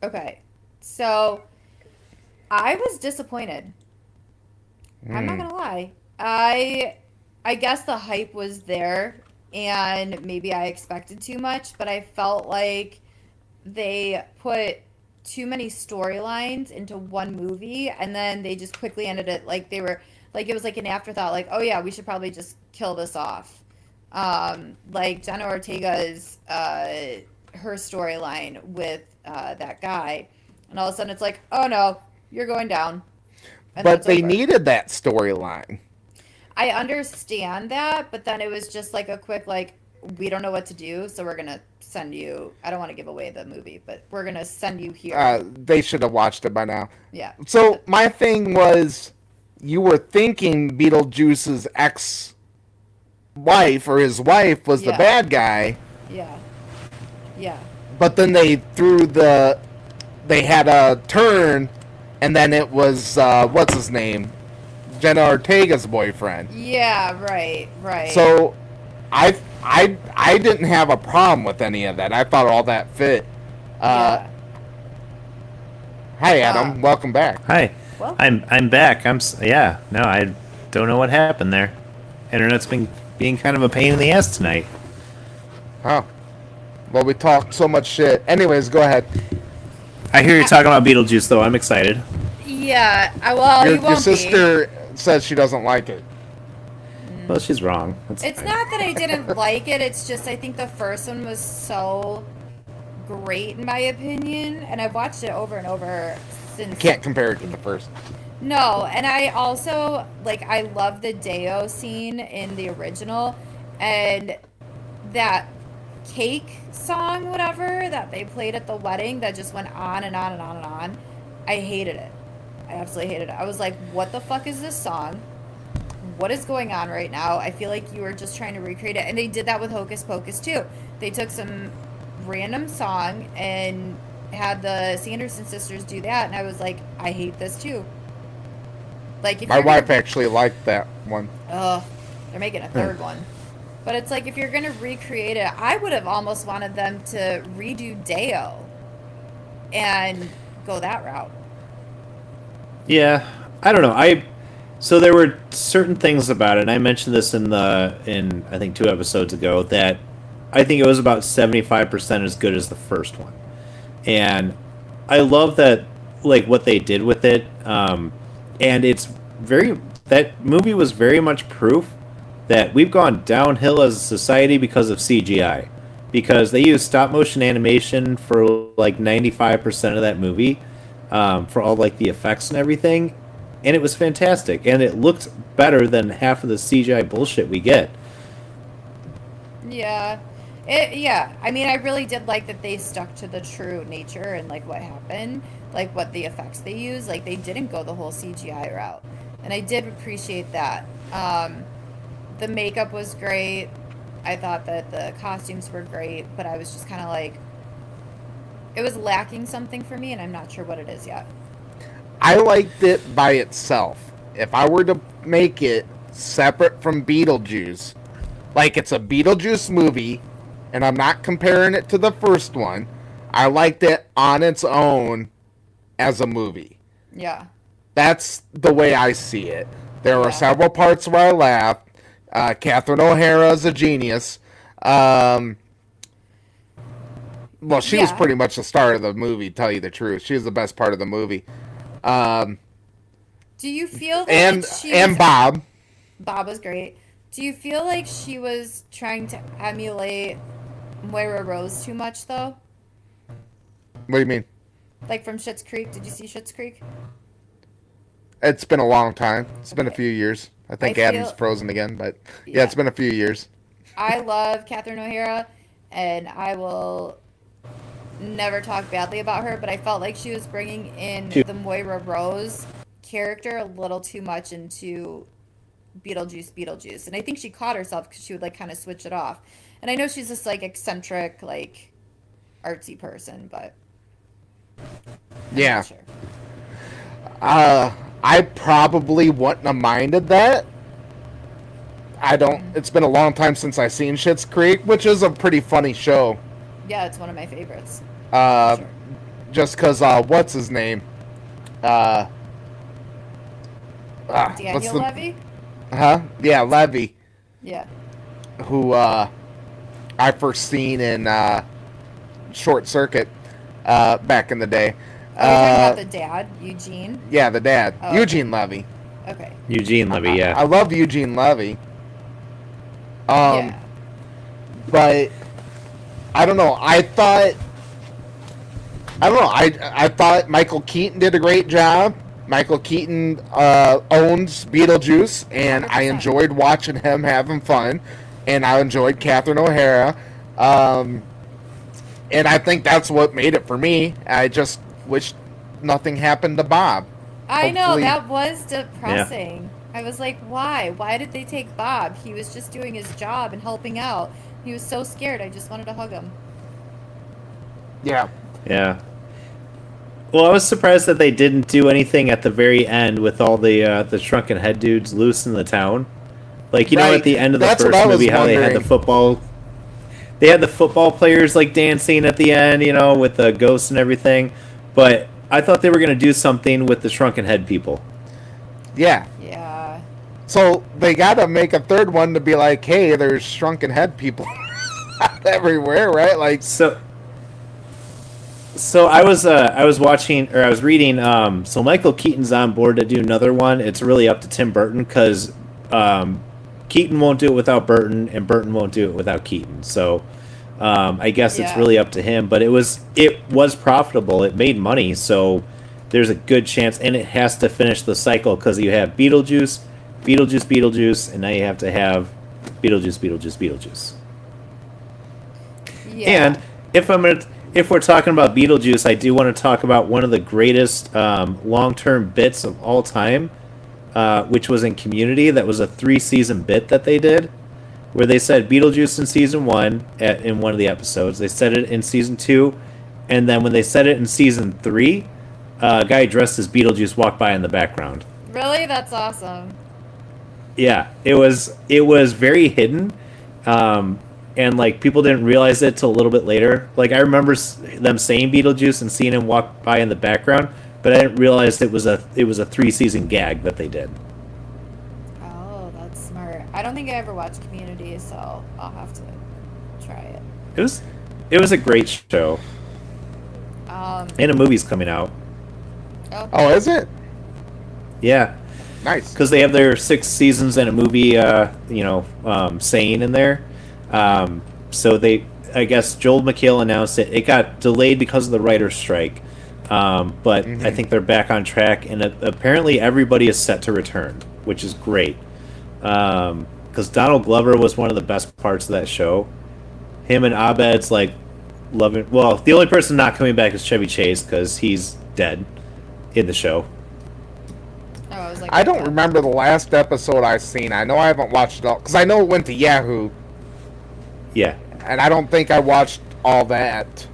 okay. So I was disappointed. I'm not hmm, gonna lie. I guess the hype was there, and maybe I expected too much, but I felt like they put too many storylines into one movie, and then they just quickly ended it like they were like it was like an afterthought, like, oh yeah, we should probably just kill this off. Like Jenna Ortega's her storyline with that guy, and all of a sudden it's like, oh no, you're going down, and but that's they over. needed that storyline. I understand that, but then it was just like a quick like we don't know what to do, so we're gonna send you. I don't want to give away the movie, but we're gonna send you here. They should have watched it by now. Yeah, So my thing was, you were thinking Beetlejuice's ex-wife or his wife was the yeah, bad guy, yeah, yeah, but then they had a turn, and then it was what's his name, Jenna Ortega's boyfriend. yeah. Right, right. So I didn't have a problem with any of that. I thought all that fit. Uh, Yeah, Hi, Adam. Welcome back. Hi. Well, I'm back. Yeah. No, I don't know what happened there. Internet's been being kind of a pain in the ass tonight. Huh. Well, we talked so much shit. Anyways, go ahead. I hear you're talking about Beetlejuice, though. I'm excited. yeah. Well, you Your won't sister says she doesn't like it. Well, she's wrong. That's be. It's fine. not that I didn't like it. It's just I think the first one was so great in my opinion, and I've watched it over and over since. Can't compare it to the first. No, and I also I love the Deo scene in the original, and that cake song, whatever that they played at the wedding, that just went on and on and on and on. I hated it. I absolutely hated it. I was like, what the fuck is this song? What is going on right now? I feel like you were just trying to recreate it, and they did that with Hocus Pocus too. They took some random song and had the Sanderson sisters do that, and I was like, I hate this too. Like, if My you're wife gonna, actually liked that one. they're making a third one. But it's like, if you're gonna recreate it, I would have almost wanted them to redo Deo and go that route. Yeah, I don't know. So there were certain things about it, and I mentioned this in I think 2 episodes ago, that I think it was about 75% as good as the first one. And I love that, what they did with it. And that movie was very much proof that we've gone downhill as a society because of CGI. Because they used stop motion animation for 95% of that movie, for all the effects and everything. And it was fantastic. And it looked better than half of the CGI bullshit we get. Yeah. I mean, I really did like that they stuck to the true nature and what happened, what the effects they used. They didn't go the whole CGI route, and I did appreciate that. The makeup was great. I thought that the costumes were great, but I was just kind of it was lacking something for me, and I'm not sure what it is yet. I liked it by itself. If I were to make it separate from Beetlejuice, it's a Beetlejuice movie, and I'm not comparing it to the first one, I liked it on its own as a movie. Yeah. That's the way I see it. There were several parts where I laughed. Catherine O'Hara is a genius. Well, she was pretty much the star of the movie, to tell you the truth. She was the best part of the movie. Do you feel that and Bob. Bob was great. Do you feel like she was trying to emulate Moira Rose too much, though? What do you mean? From Schitt's Creek? Did you see Schitt's Creek? It's been a long time. It's been a few years. I think Adam's frozen again, but yeah, it's been a few years. I love Catherine O'Hara, and I will never talk badly about her, but I felt like she was bringing in the Moira Rose character a little too much into Beetlejuice, and I think she caught herself because she would kind of switch it off. And I know she's this eccentric, artsy person, but I'm not sure. I probably wouldn't have minded that. I don't. It's been a long time since I've seen Schitt's Creek, which is a pretty funny show. Yeah, it's one of my favorites. Sure. Just because, what's his name? Daniel Levy? Huh? Yeah, Levy. Yeah. Who I first seen in Short Circuit back in the day. Are you talking about the dad, Eugene? Yeah, the dad. Oh, Eugene Levy. Okay. Eugene Levy, yeah. I love Eugene Levy. Yeah. But I don't know. I thought Michael Keaton did a great job. Michael Keaton owns Beetlejuice, and 100%. I enjoyed watching him having fun, and I enjoyed Catherine O'Hara. And I think that's what made it for me. I just wish nothing happened to Bob. I know, that was depressing. Yeah. I was like, why? Why did they take Bob? He was just doing his job and helping out. He was so scared. I just wanted to hug him. Yeah. Yeah. Well, I was surprised that they didn't do anything at the very end with all the shrunken head dudes loose in the town. Know, at the end of the first movie, how they had the football... They had the football players, dancing at the end, with the ghosts and everything. But I thought they were going to do something with the shrunken head people. Yeah. Yeah. So they got to make a third one to be like, hey, there's shrunken head people everywhere, right? Like, so I was watching, or I was reading. So Michael Keaton's on board to do another one. It's really up to Tim Burton because Keaton won't do it without Burton, and Burton won't do it without Keaton. So I guess it's really up to him. But it was profitable. It made money. So there's a good chance, and it has to finish the cycle because you have Beetlejuice, and now you have to have Beetlejuice. Yeah. And if we're talking about Beetlejuice, I do want to talk about one of the greatest long-term bits of all time, which was in Community. That was a 3-season bit that they did, where they said Beetlejuice in season 1 in one of the episodes. They said it in season 2, and then when they said it in season 3, a guy dressed as Beetlejuice walked by in the background. Really? That's awesome. Yeah, it was very hidden. And like people didn't realize it till a little bit later. Like I remember them saying Beetlejuice and seeing him walk by in the background, but I didn't realize it was a 3-season gag that they did. Oh, that's smart. I don't think I ever watched Community, so I'll have to try it. It was a great show. And a movie's coming out. oh, is it? Yeah, Nice. because they have their 6 seasons and a movie, saying in there. So I guess Joel McHale announced it. It got delayed because of the writer's strike. But I think they're back on track, and apparently everybody is set to return, which is great. Because Donald Glover was one of the best parts of that show. Him and Abed's like loving. Well, the only person not coming back is Chevy Chase because he's dead in the show. Oh, I was like, I don't remember the last episode I've seen. I know I haven't watched it all because I know it went to Yahoo, Yeah. and I don't think I watched all that.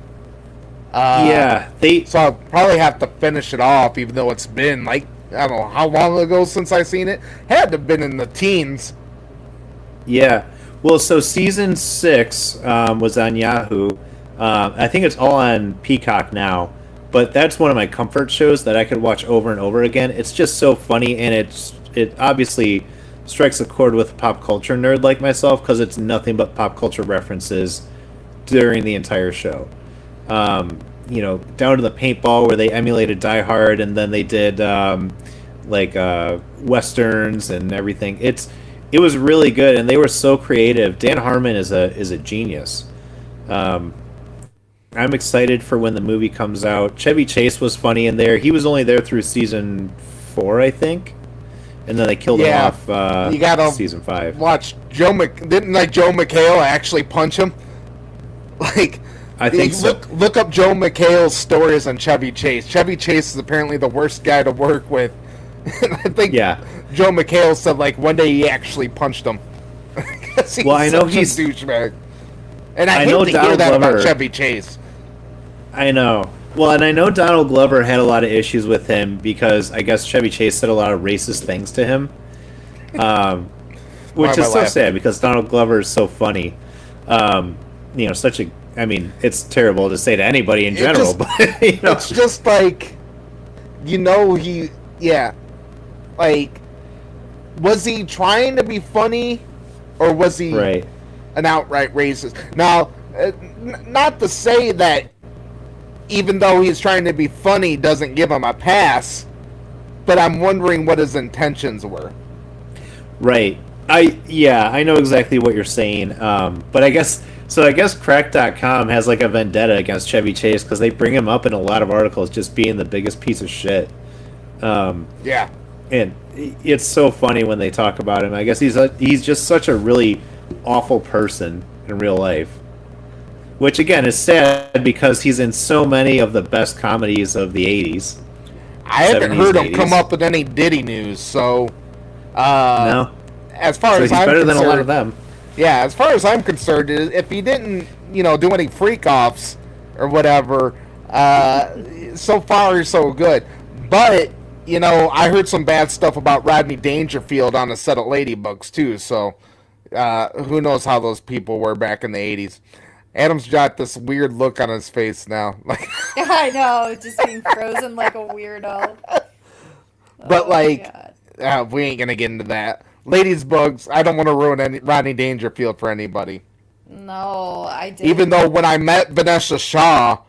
They So I'll probably have to finish it off, even though it's been like I don't know how long ago since I seen it. Had to have been in the teens. Yeah. Well, so season 6 was on Yahoo. I think it's all on Peacock now. But that's one of my comfort shows that I could watch over and over again. It's just so funny, and it obviously strikes a chord with a pop culture nerd like myself because it's nothing but pop culture references during the entire show. Down to the paintball where they emulated Die Hard, and then they did westerns and everything. It was really good, and they were so creative. Dan Harmon is a genius. I'm excited for when the movie comes out. Chevy Chase was funny in there. He was only there through season 4, I think, and then they killed him off. You gotta season 5. Watch didn't like Joe McHale actually punch him? Like I think so. Look up Joe McHale's stories on Chevy Chase. Chevy Chase is apparently the worst guy to work with. I think Joe McHale said like one day he actually punched him. Well, I know he's a douchebag. And I hate know to hear Donald that Glover. about Chevy Chase. I know. Well, and I know Donald Glover had a lot of issues with him because I guess Chevy Chase said a lot of racist things to him, which is so sad because Donald Glover is so funny. Such a. I mean, it's terrible to say to anybody in general, but it's just like, like, was he trying to be funny, or was he an outright racist? Now, not to say that even though he's trying to be funny doesn't give him a pass, but I'm wondering what his intentions were. Right. I know exactly what you're saying. But I guess Crack.com has like a vendetta against Chevy Chase because they bring him up in a lot of articles just being the biggest piece of shit. Yeah. And it's so funny when they talk about him. I guess he's just such a really awful person in real life. Which, again, is sad because he's in so many of the best comedies of the 80s. I haven't 70s, heard him 80s. come up with any Diddy news, so... no. As far So as he's I'm better concerned, than a lot of them. Yeah, as far as I'm concerned, if he didn't, do any freak-offs or whatever, so far, so good. But, I heard some bad stuff about Rodney Dangerfield on a set of Ladybugs, too, so who knows how those people were back in the 80s. Adam's got this weird look on his face now. Like, I know, just being frozen like a weirdo. but Oh my like, god. we ain't gonna get into that. Ladies bugs. I don't want to ruin any Rodney Dangerfield for anybody. No, I did. Even though when I met Vanessa Shaw,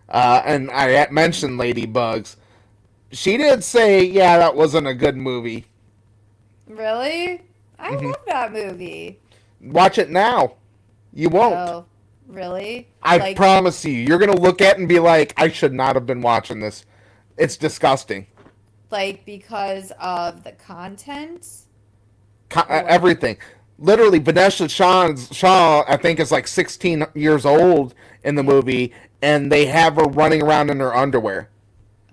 and I mentioned Ladybugs, she did say, "Yeah, that wasn't a good movie." Really? I Mhm. love that movie. Watch it now. You won't. Oh, really? I Like, promise you. You're gonna look at it and be like, "I should not have been watching this. It's disgusting." because of the content? Everything. Literally, Shaw, I think, is like 16 years old in the movie, and they have her running around in her underwear.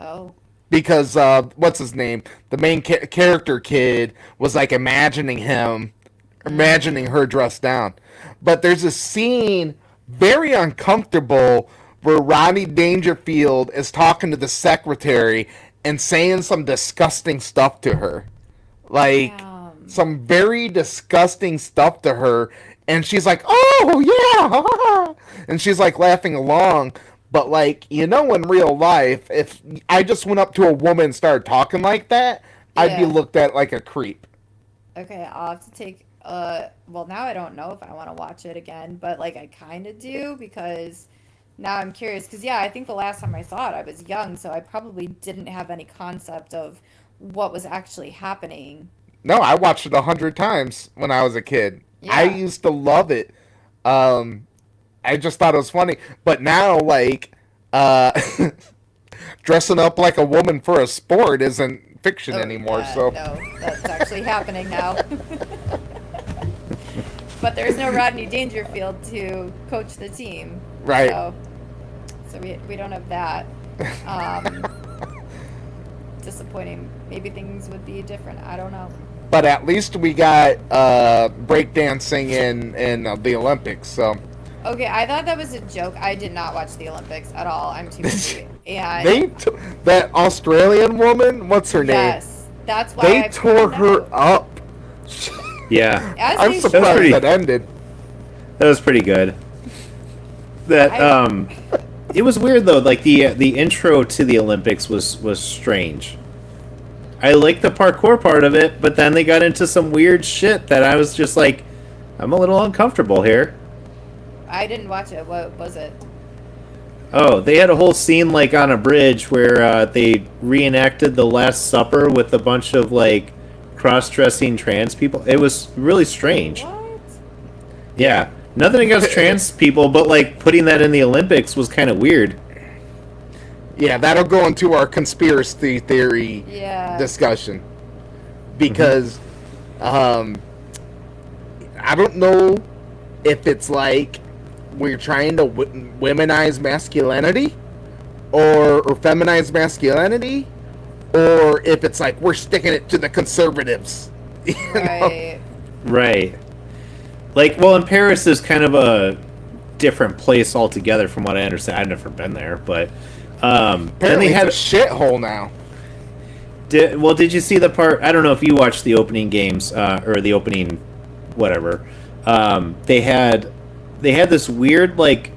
Oh. Because, what's his name? The main character kid was like imagining her dressed down. But there's a scene, very uncomfortable, where Rodney Dangerfield is talking to the secretary and saying some disgusting stuff to her. Like, Damn. some very disgusting stuff to her, and she's like, "Oh yeah," and she's like laughing along. But like, in real life, if I just went up to a woman and started talking like that, I'd be Yeah. looked at like a creep. Okay, I'll have to take well, now I don't know if I want to watch it again, but like I kind of do because now I'm curious cuz yeah, I think the last time I saw it I was young, so I probably didn't have any concept of what was actually happening. No, I watched it 100 times when I was a kid. I Yeah. used to love it. Um, I just thought it was funny. But now, like, uh, dressing up like a woman for a sport isn't fiction Oh, anymore. yeah, So, no, that's actually happening now. But there's no Rodney Dangerfield to coach the team. right. So we don't have that. Um, disappointing. Maybe things would be different. I don't know. But at least we got breakdancing in the Olympics. So Okay, I thought that was a joke. I did not watch the Olympics at all. I'm too busy. And that Australian woman, what's her name? yes, that's why They I tore found her out. up. Yeah, As I'm they surprised pretty- that ended. that was pretty good. That it was weird though. Like the intro to the Olympics was strange. I liked the parkour part of it, but then they got into some weird shit that I was just like, I'm a little uncomfortable here. I didn't watch it. What was it? Oh, they had a whole scene like on a bridge where they reenacted the Last Supper with a bunch of like cross-dressing trans people. It was really strange. What? Yeah, nothing against trans people, but like putting that in the Olympics was kind of weird. Yeah, that'll go into our conspiracy theory Yeah. discussion. Because I don't know if it's like we're trying to womanize masculinity or feminize masculinity, or if it's like we're sticking it to the conservatives. You know? Right. Right. Like, well, in Paris is kind of a different place altogether, from what I understand. I've never been there, but then Apparently they had it's a shithole now. Did you see the part? I don't know if you watched the opening games or the opening, whatever. They had this weird like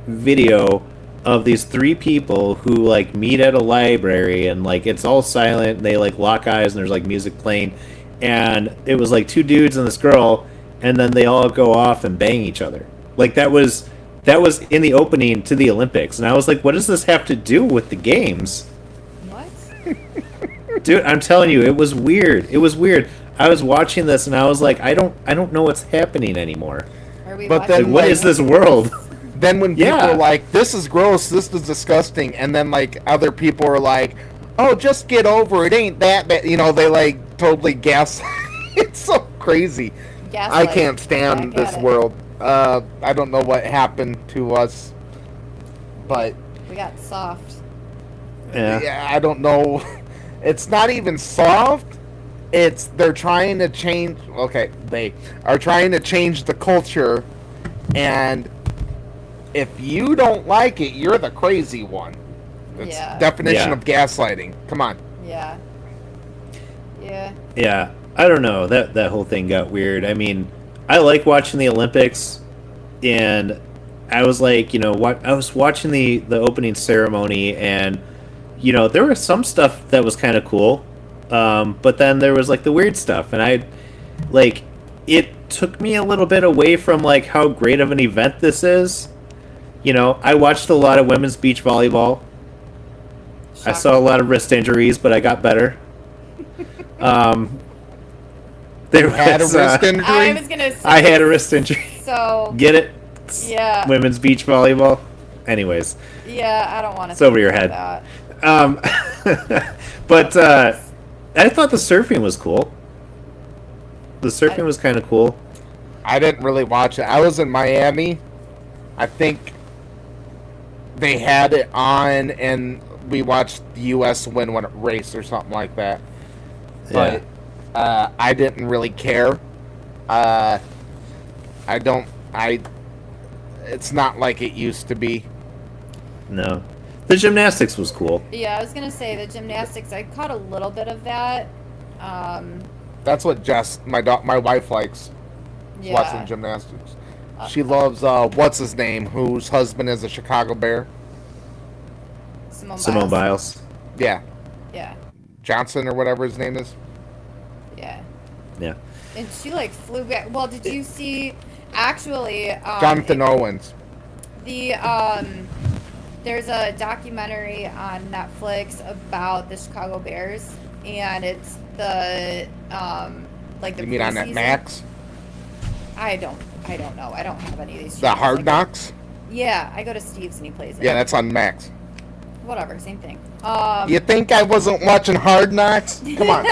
video of these three people who like meet at a library and like it's all silent. They like lock eyes and there's like music playing, and it was like two dudes and this girl, and then they all go off and bang each other. Like that was in the opening to the Olympics, and I was like, what does this have to do with the games? What? Dude, I'm telling you, it was weird. It was weird. I was watching this and I was like, I don't know what's happening anymore. Are we But watching then, Like, what like- is this world? Then when people Yeah. are like, "This is gross, this is disgusting," and then like other people are like, "Oh, just get over it, ain't that bad," they like totally gas. It's so crazy. I can't stand Back at this it. world. I don't know what happened to us, but We got soft. Yeah. I don't know. It's not even soft. They're trying to change. Okay, they are trying to change the culture, and if you don't like it, you're the crazy one. That's Yeah. definition Yeah. of gaslighting. Come on. Yeah. Yeah. Yeah. I don't know. That whole thing got weird. I mean, I like watching the Olympics, and I was like, what? I was watching the opening ceremony, and there was some stuff that was kind of cool, but then there was like the weird stuff, and it took me a little bit away from like how great of an event this is. I watched a lot of women's beach volleyball. I saw a lot of wrist injuries, but I got better. There Had a was, wrist injury? I was gonna say. I had a wrist injury. So. Get it? Yeah. Women's beach volleyball. Anyways, Yeah, I don't want to. it's over your head. But I thought the surfing was cool. The surfing was kind of cool. I didn't really watch it. I was in Miami. I think they had it on, and we watched the U.S. win when it raced or something like that. But I didn't really care. It's not like it used to be. No. The gymnastics was cool. Yeah, I was gonna say the gymnastics. I caught a little bit of that. That's what Jess, my wife, likes. Yeah. Watching gymnastics. She loves what's his name, whose husband is a Chicago Bear. Simone Biles. Yeah, Yeah. Johnson or whatever his name is. Yeah. Yeah. And she like flew back. Well, did you see? Actually, Jonathan Owens. There's a documentary on Netflix about the Chicago Bears, and it's the like the. You mean on that preseason. Max? I don't know. I don't have any of these. The channels. Hard Knocks? Yeah, I go to Steve's and he plays it. Yeah, that's on Max. Whatever, same thing. You think I wasn't watching Hard Knocks? Come on.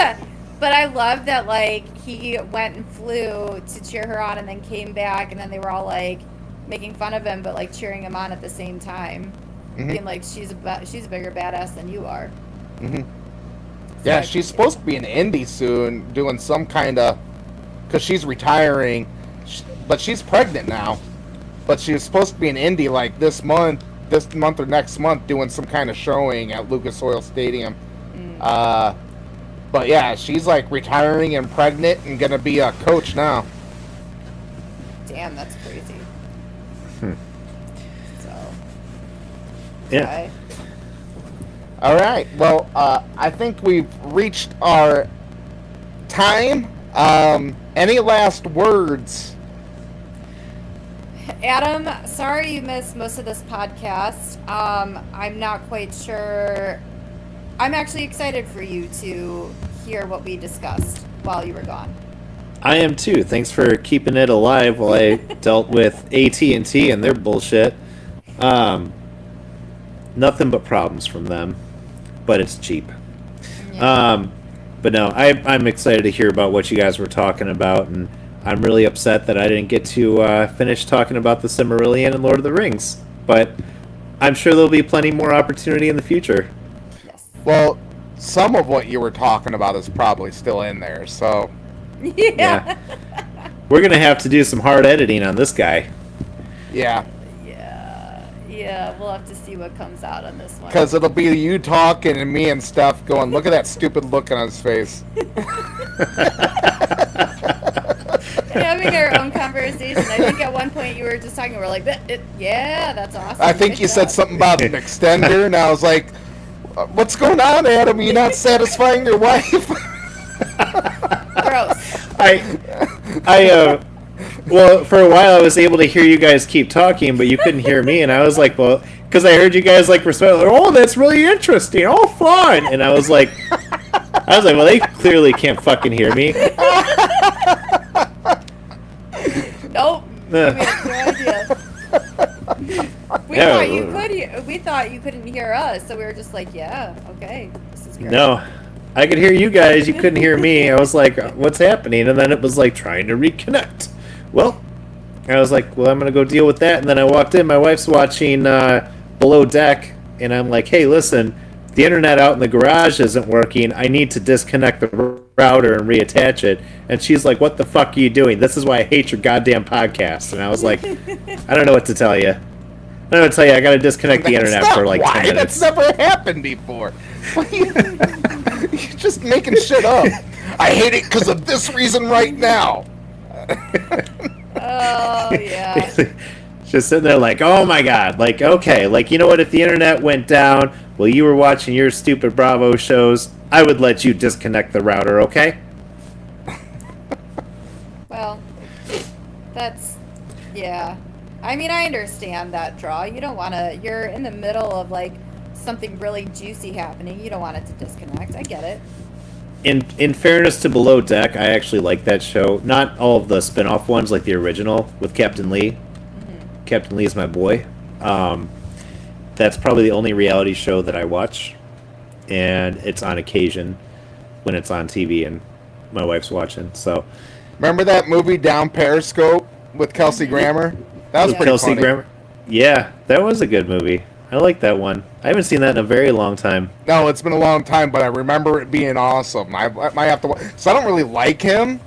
But I love that, like, he went and flew to cheer her on and then came back, and then they were all, like, making fun of him, but, like, cheering him on at the same time. Mm-hmm. Being like, she's a bigger badass than you are. Mm-hmm. Yeah, she's supposed to be in Indy soon, doing some kind of... Because she's retiring, but she's pregnant now. But she was supposed to be in Indy, like, this month or next month, doing some kind of showing at Lucas Oil Stadium. But yeah, she's like retiring and pregnant and gonna be a coach now. Damn, that's crazy. So. Yeah. Okay. All right. Well, I think we've reached our time. Any last words? Adam, sorry you missed most of this podcast. I'm not quite sure. I'm actually excited for you to hear what we discussed while you were gone. I am too. Thanks for keeping it alive while I dealt with AT&T and their bullshit. Nothing but problems from them, but it's cheap. Yeah. But no, I'm excited to hear about what you guys were talking about, and I'm really upset that I didn't get to finish talking about the Silmarillion and Lord of the Rings. But I'm sure there'll be plenty more opportunity in the future. Yes. Well, some of what you were talking about is probably still in there. So Yeah. We're going to have to do some hard editing on this guy. yeah, Yeah, we'll have to see what comes out on this one. because it'll be you talking and me and Steph going, "Look at that stupid look on his face." Having our own conversation. I think at one point you were just talking, we're like, yeah, that's awesome. I think Good you said job." something about an extender, and I was like, "What's going on, Adam? Are you not satisfying your wife?" Gross. Well, for a while I was able to hear you guys keep talking, but you couldn't hear me, and I was like, well, because I heard you guys like respond, like, oh, that's really interesting, oh, fun, and I was like, well, they clearly can't fucking hear me. Nope. We have no idea. We thought you couldn't hear us, so we were just like, yeah, okay, this is great. No, I could hear you guys, you couldn't hear me. I was like, what's happening? And then it was like trying to reconnect. Well, I was like, well, I'm going to go deal with that. And then I walked in, my wife's watching Below Deck, and I'm like, hey, listen, the internet out in the garage isn't working. I need to disconnect the router and reattach it. And she's like, what the fuck are you doing? This is why I hate your goddamn podcast. And I was like, I don't know what to tell you. I don't know what to tell you. I got to disconnect the internet for like 10 minutes. That's never happened before. You're just making shit up. I hate it because of this reason right now. Oh, yeah. Just sitting there like, oh my god, like, okay, like, you know what, if the internet went down while you were watching your stupid Bravo shows, I would let you disconnect the router, okay? Well, that's, yeah. I mean, I understand that draw. You don't want to, you're in the middle of, like, something really juicy happening. You don't want it to disconnect. I get it. In fairness to Below Deck, I actually like that show. Not all of the spin-off ones, like the original with Captain Lee. Mm-hmm. Captain Lee is my boy. That's probably the only reality show that I watch, and it's on occasion when it's on TV and my wife's watching. So, remember that movie Down Periscope with Kelsey Grammer? That was pretty Kelsey funny. Grammer. Yeah, that was a good movie. I like that one. I haven't seen that in a very long time. No, it's been a long time, but I remember it being awesome. I might have to. So I don't really like him.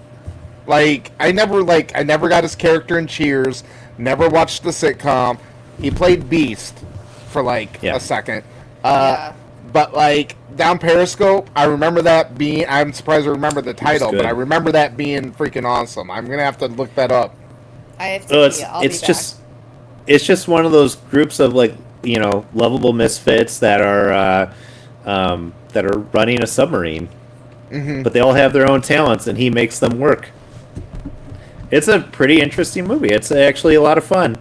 I never got his character in Cheers. Never watched the sitcom. He played Beast for a second. But Down Periscope, I remember that being. I'm surprised I remember the title, but I remember that being freaking awesome. I'm gonna have to look that up. I have to. It's just one of those groups of lovable misfits that are running a submarine, but they all have their own talents, and he makes them work. It's a pretty interesting movie. It's actually a lot of fun.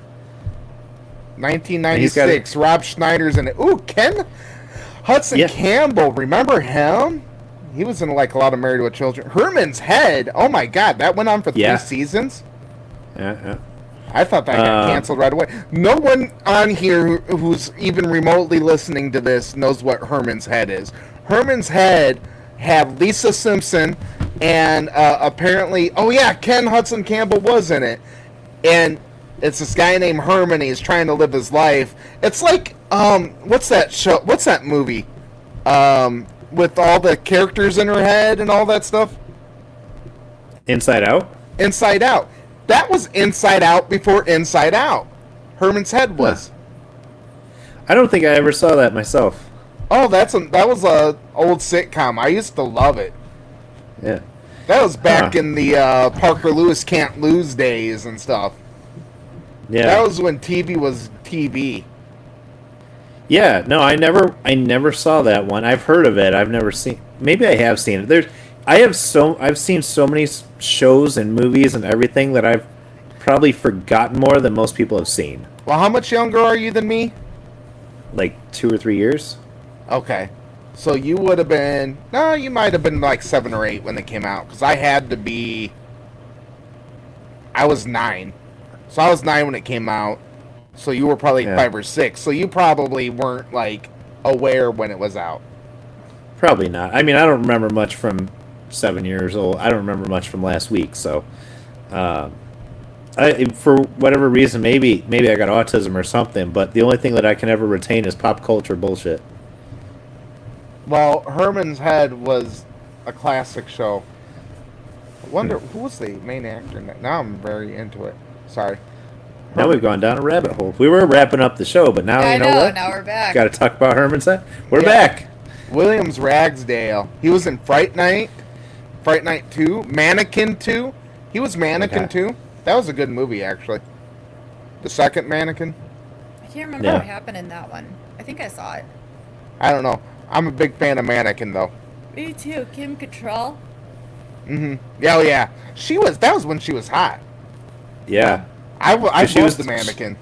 1996. Rob Schneider's in it. Ooh, Ken Hudson Campbell. Remember him? He was in a lot of Married with Children. Herman's Head. Oh my God, that went on for 3 seasons. Yeah. I thought that got canceled right away. No one on here who's even remotely listening to this knows what Herman's Head is. Herman's Head had Lisa Simpson and apparently, Ken Hudson Campbell was in it. And it's this guy named Herman. He's trying to live his life. It's what's that show? What's that movie? With all the characters in her head and all that stuff? Inside Out? Inside Out. That was Inside Out before Inside Out. Herman's Head was. I don't think I ever saw that myself. Oh, that was a old sitcom. I used to love it. Yeah. That was back in the Parker Lewis Can't Lose days and stuff. Yeah. That was when TV was TV. Yeah, no, I never saw that one. I've heard of it. I've never seen. Maybe I have seen it. I've seen so many shows and movies and everything that I've probably forgotten more than most people have seen. Well, how much younger are you than me? 2 or 3 years. Okay. So you would have been... No, you might have been 7 or 8 when they came out. Because I had to be... I was 9. So I was 9 when it came out. So you were probably 5 or 6. So you probably weren't, aware when it was out. Probably not. I mean, I don't remember much from 7 years old. I don't remember much from last week. So, for whatever reason, maybe I got autism or something. But the only thing that I can ever retain is pop culture bullshit. Well, Herman's Head was a classic show. I wonder who was the main actor in that. Now I'm very into it. Sorry. Now we've gone down a rabbit hole. We were wrapping up the show, but now you know what? Now we're back. Got to talk about Herman's Head. We're back. Williams Ragsdale. He was in Fright Night 2, Mannequin 2. He was Mannequin 2. That was a good movie, actually. The second Mannequin. I can't remember what happened in that one. I think I saw it. I don't know. I'm a big fan of Mannequin, though. Me too. Kim Cattrall. Mm-hmm. Yeah, yeah. That was when she was hot. Yeah. I loved the Mannequin.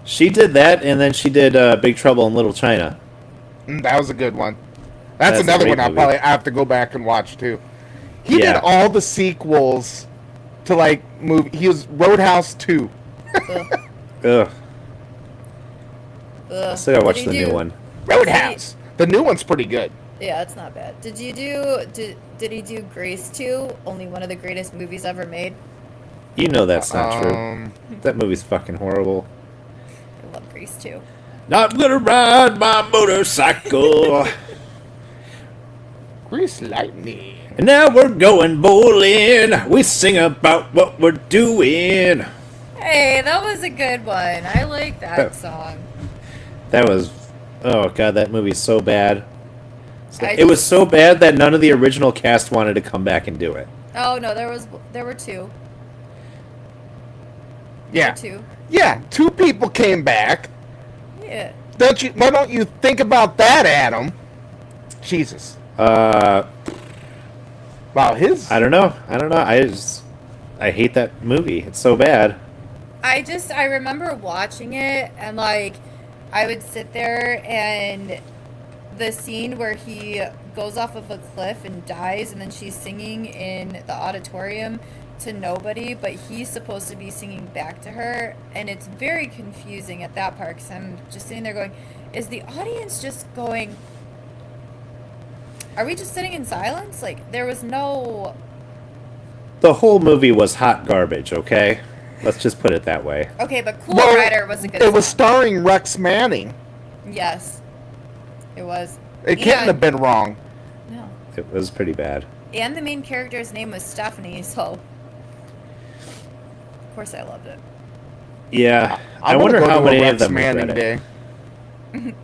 She did that, and then she did Big Trouble in Little China. That was a good one. That's another one I'll probably have to go back and watch, too. He did all the sequels to, movie. He was Roadhouse 2. Ugh. I still gotta watch the new one. Roadhouse. The new one's pretty good. Yeah, it's not bad. Did he do Grace 2? Only one of the greatest movies ever made. You know that's not true. That movie's fucking horrible. I love Grace 2. Not gonna ride my motorcycle. Grease lightning. And now we're going bowling. We sing about what we're doing. Hey, that was a good one. I like that song. That was... Oh, God, that movie's so bad. It was so bad that none of the original cast wanted to come back and do it. Oh, no, there were 2. Yeah. Or two. Yeah, 2 people came back. Yeah. Why don't you think about that, Adam? Jesus. Wow, I don't know. I hate that movie. It's so bad. I remember watching it and like I would sit there and the scene where he goes off of a cliff and dies and then she's singing in the auditorium to nobody, but he's supposed to be singing back to her, and it's very confusing at that part because I'm just sitting there going, is the audience just going, are we just sitting in silence? Like there was no... The whole movie was hot garbage, okay? Let's just put it that way. Okay, but Cool Rider was a good It was song. starring Rex Manning. Yes, it was. It can't have been wrong. No. It was pretty bad. And the main character's name was Stephanie, so of course I loved it. Yeah. I I'm gonna wonder go how to a many of Rex them Manning regret it. Day.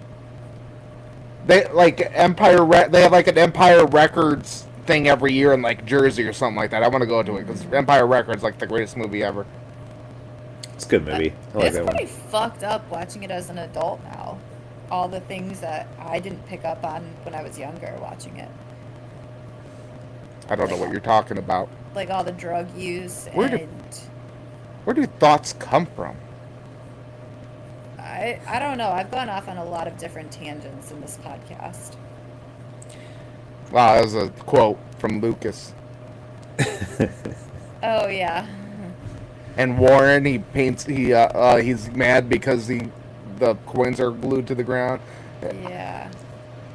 They like They have like an Empire Records thing every year in like Jersey or something like that. I want to go to it because Empire Records like the greatest movie ever. It's a good movie. I like It's that pretty one. fucked up watching it as an adult now. All the things that I didn't pick up on when I was younger watching it. I don't know what you're talking about. Like all the drug use Where do- and Where do thoughts come from? I don't know. I've gone off on a lot of different tangents in this podcast. Wow, that was a quote from Lucas. Oh yeah. And Warren, he's mad because the coins are glued to the ground. Yeah.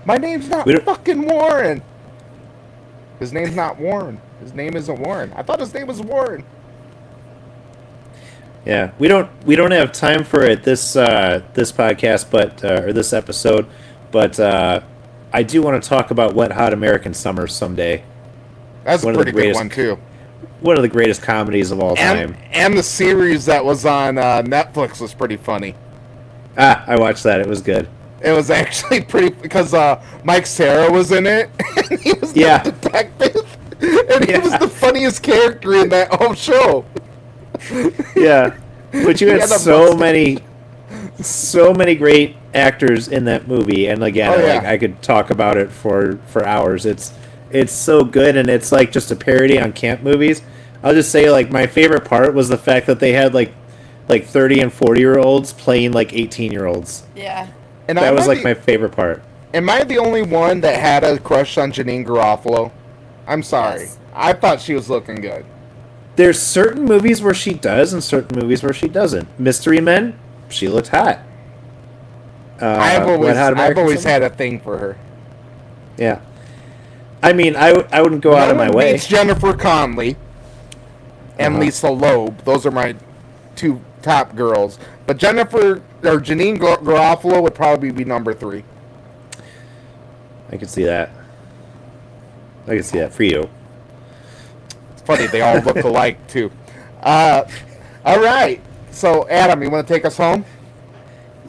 My name's not We don't- fucking Warren. His name's not Warren. His name isn't Warren. I thought his name was Warren. Yeah, we don't have time for it this podcast, but or this episode, but I do want to talk about Wet Hot American Summer someday. That's One a of the pretty good greatest- one too. One of the greatest comedies of all time. And the series that was on Netflix was pretty funny. I watched that. It was good. It was actually pretty because Mike Cera was in it. And he was Yeah. the detective, and he was Yeah. the funniest character in that whole show. Yeah, but you He had had a so mustache. many great actors in that movie, and again, Oh, yeah. like I could talk about it for hours. It's so good, and it's like just a parody on camp movies. I'll just say, like, my favorite part was the fact that they had like 30 and 40-year-olds playing like 18-year-olds. Yeah. And That was am I like the- my favorite part. Am I the only one that had a crush on Janine Garofalo? I'm sorry. Yes. I thought she was looking good. There's certain movies where she does, and certain movies where she doesn't. Mystery Men, she looked hot. I've Wet Hot I've American always Summer? had a thing for her. Yeah. I mean, I wouldn't go out of No my one way. beats Jennifer Connelly and Uh-huh. Lisa Loeb. Those are my 2 top girls. But Janine Garofalo would probably be number 3. I can see that. I can see that for you. It's funny, they all look alike, too. All right. So, Adam, you want to take us home?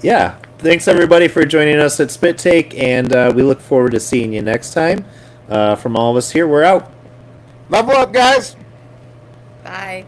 Yeah. Thanks, everybody, for joining us at Spit Take, and we look forward to seeing you next time. From all of us here, we're out. Level up, guys. Bye.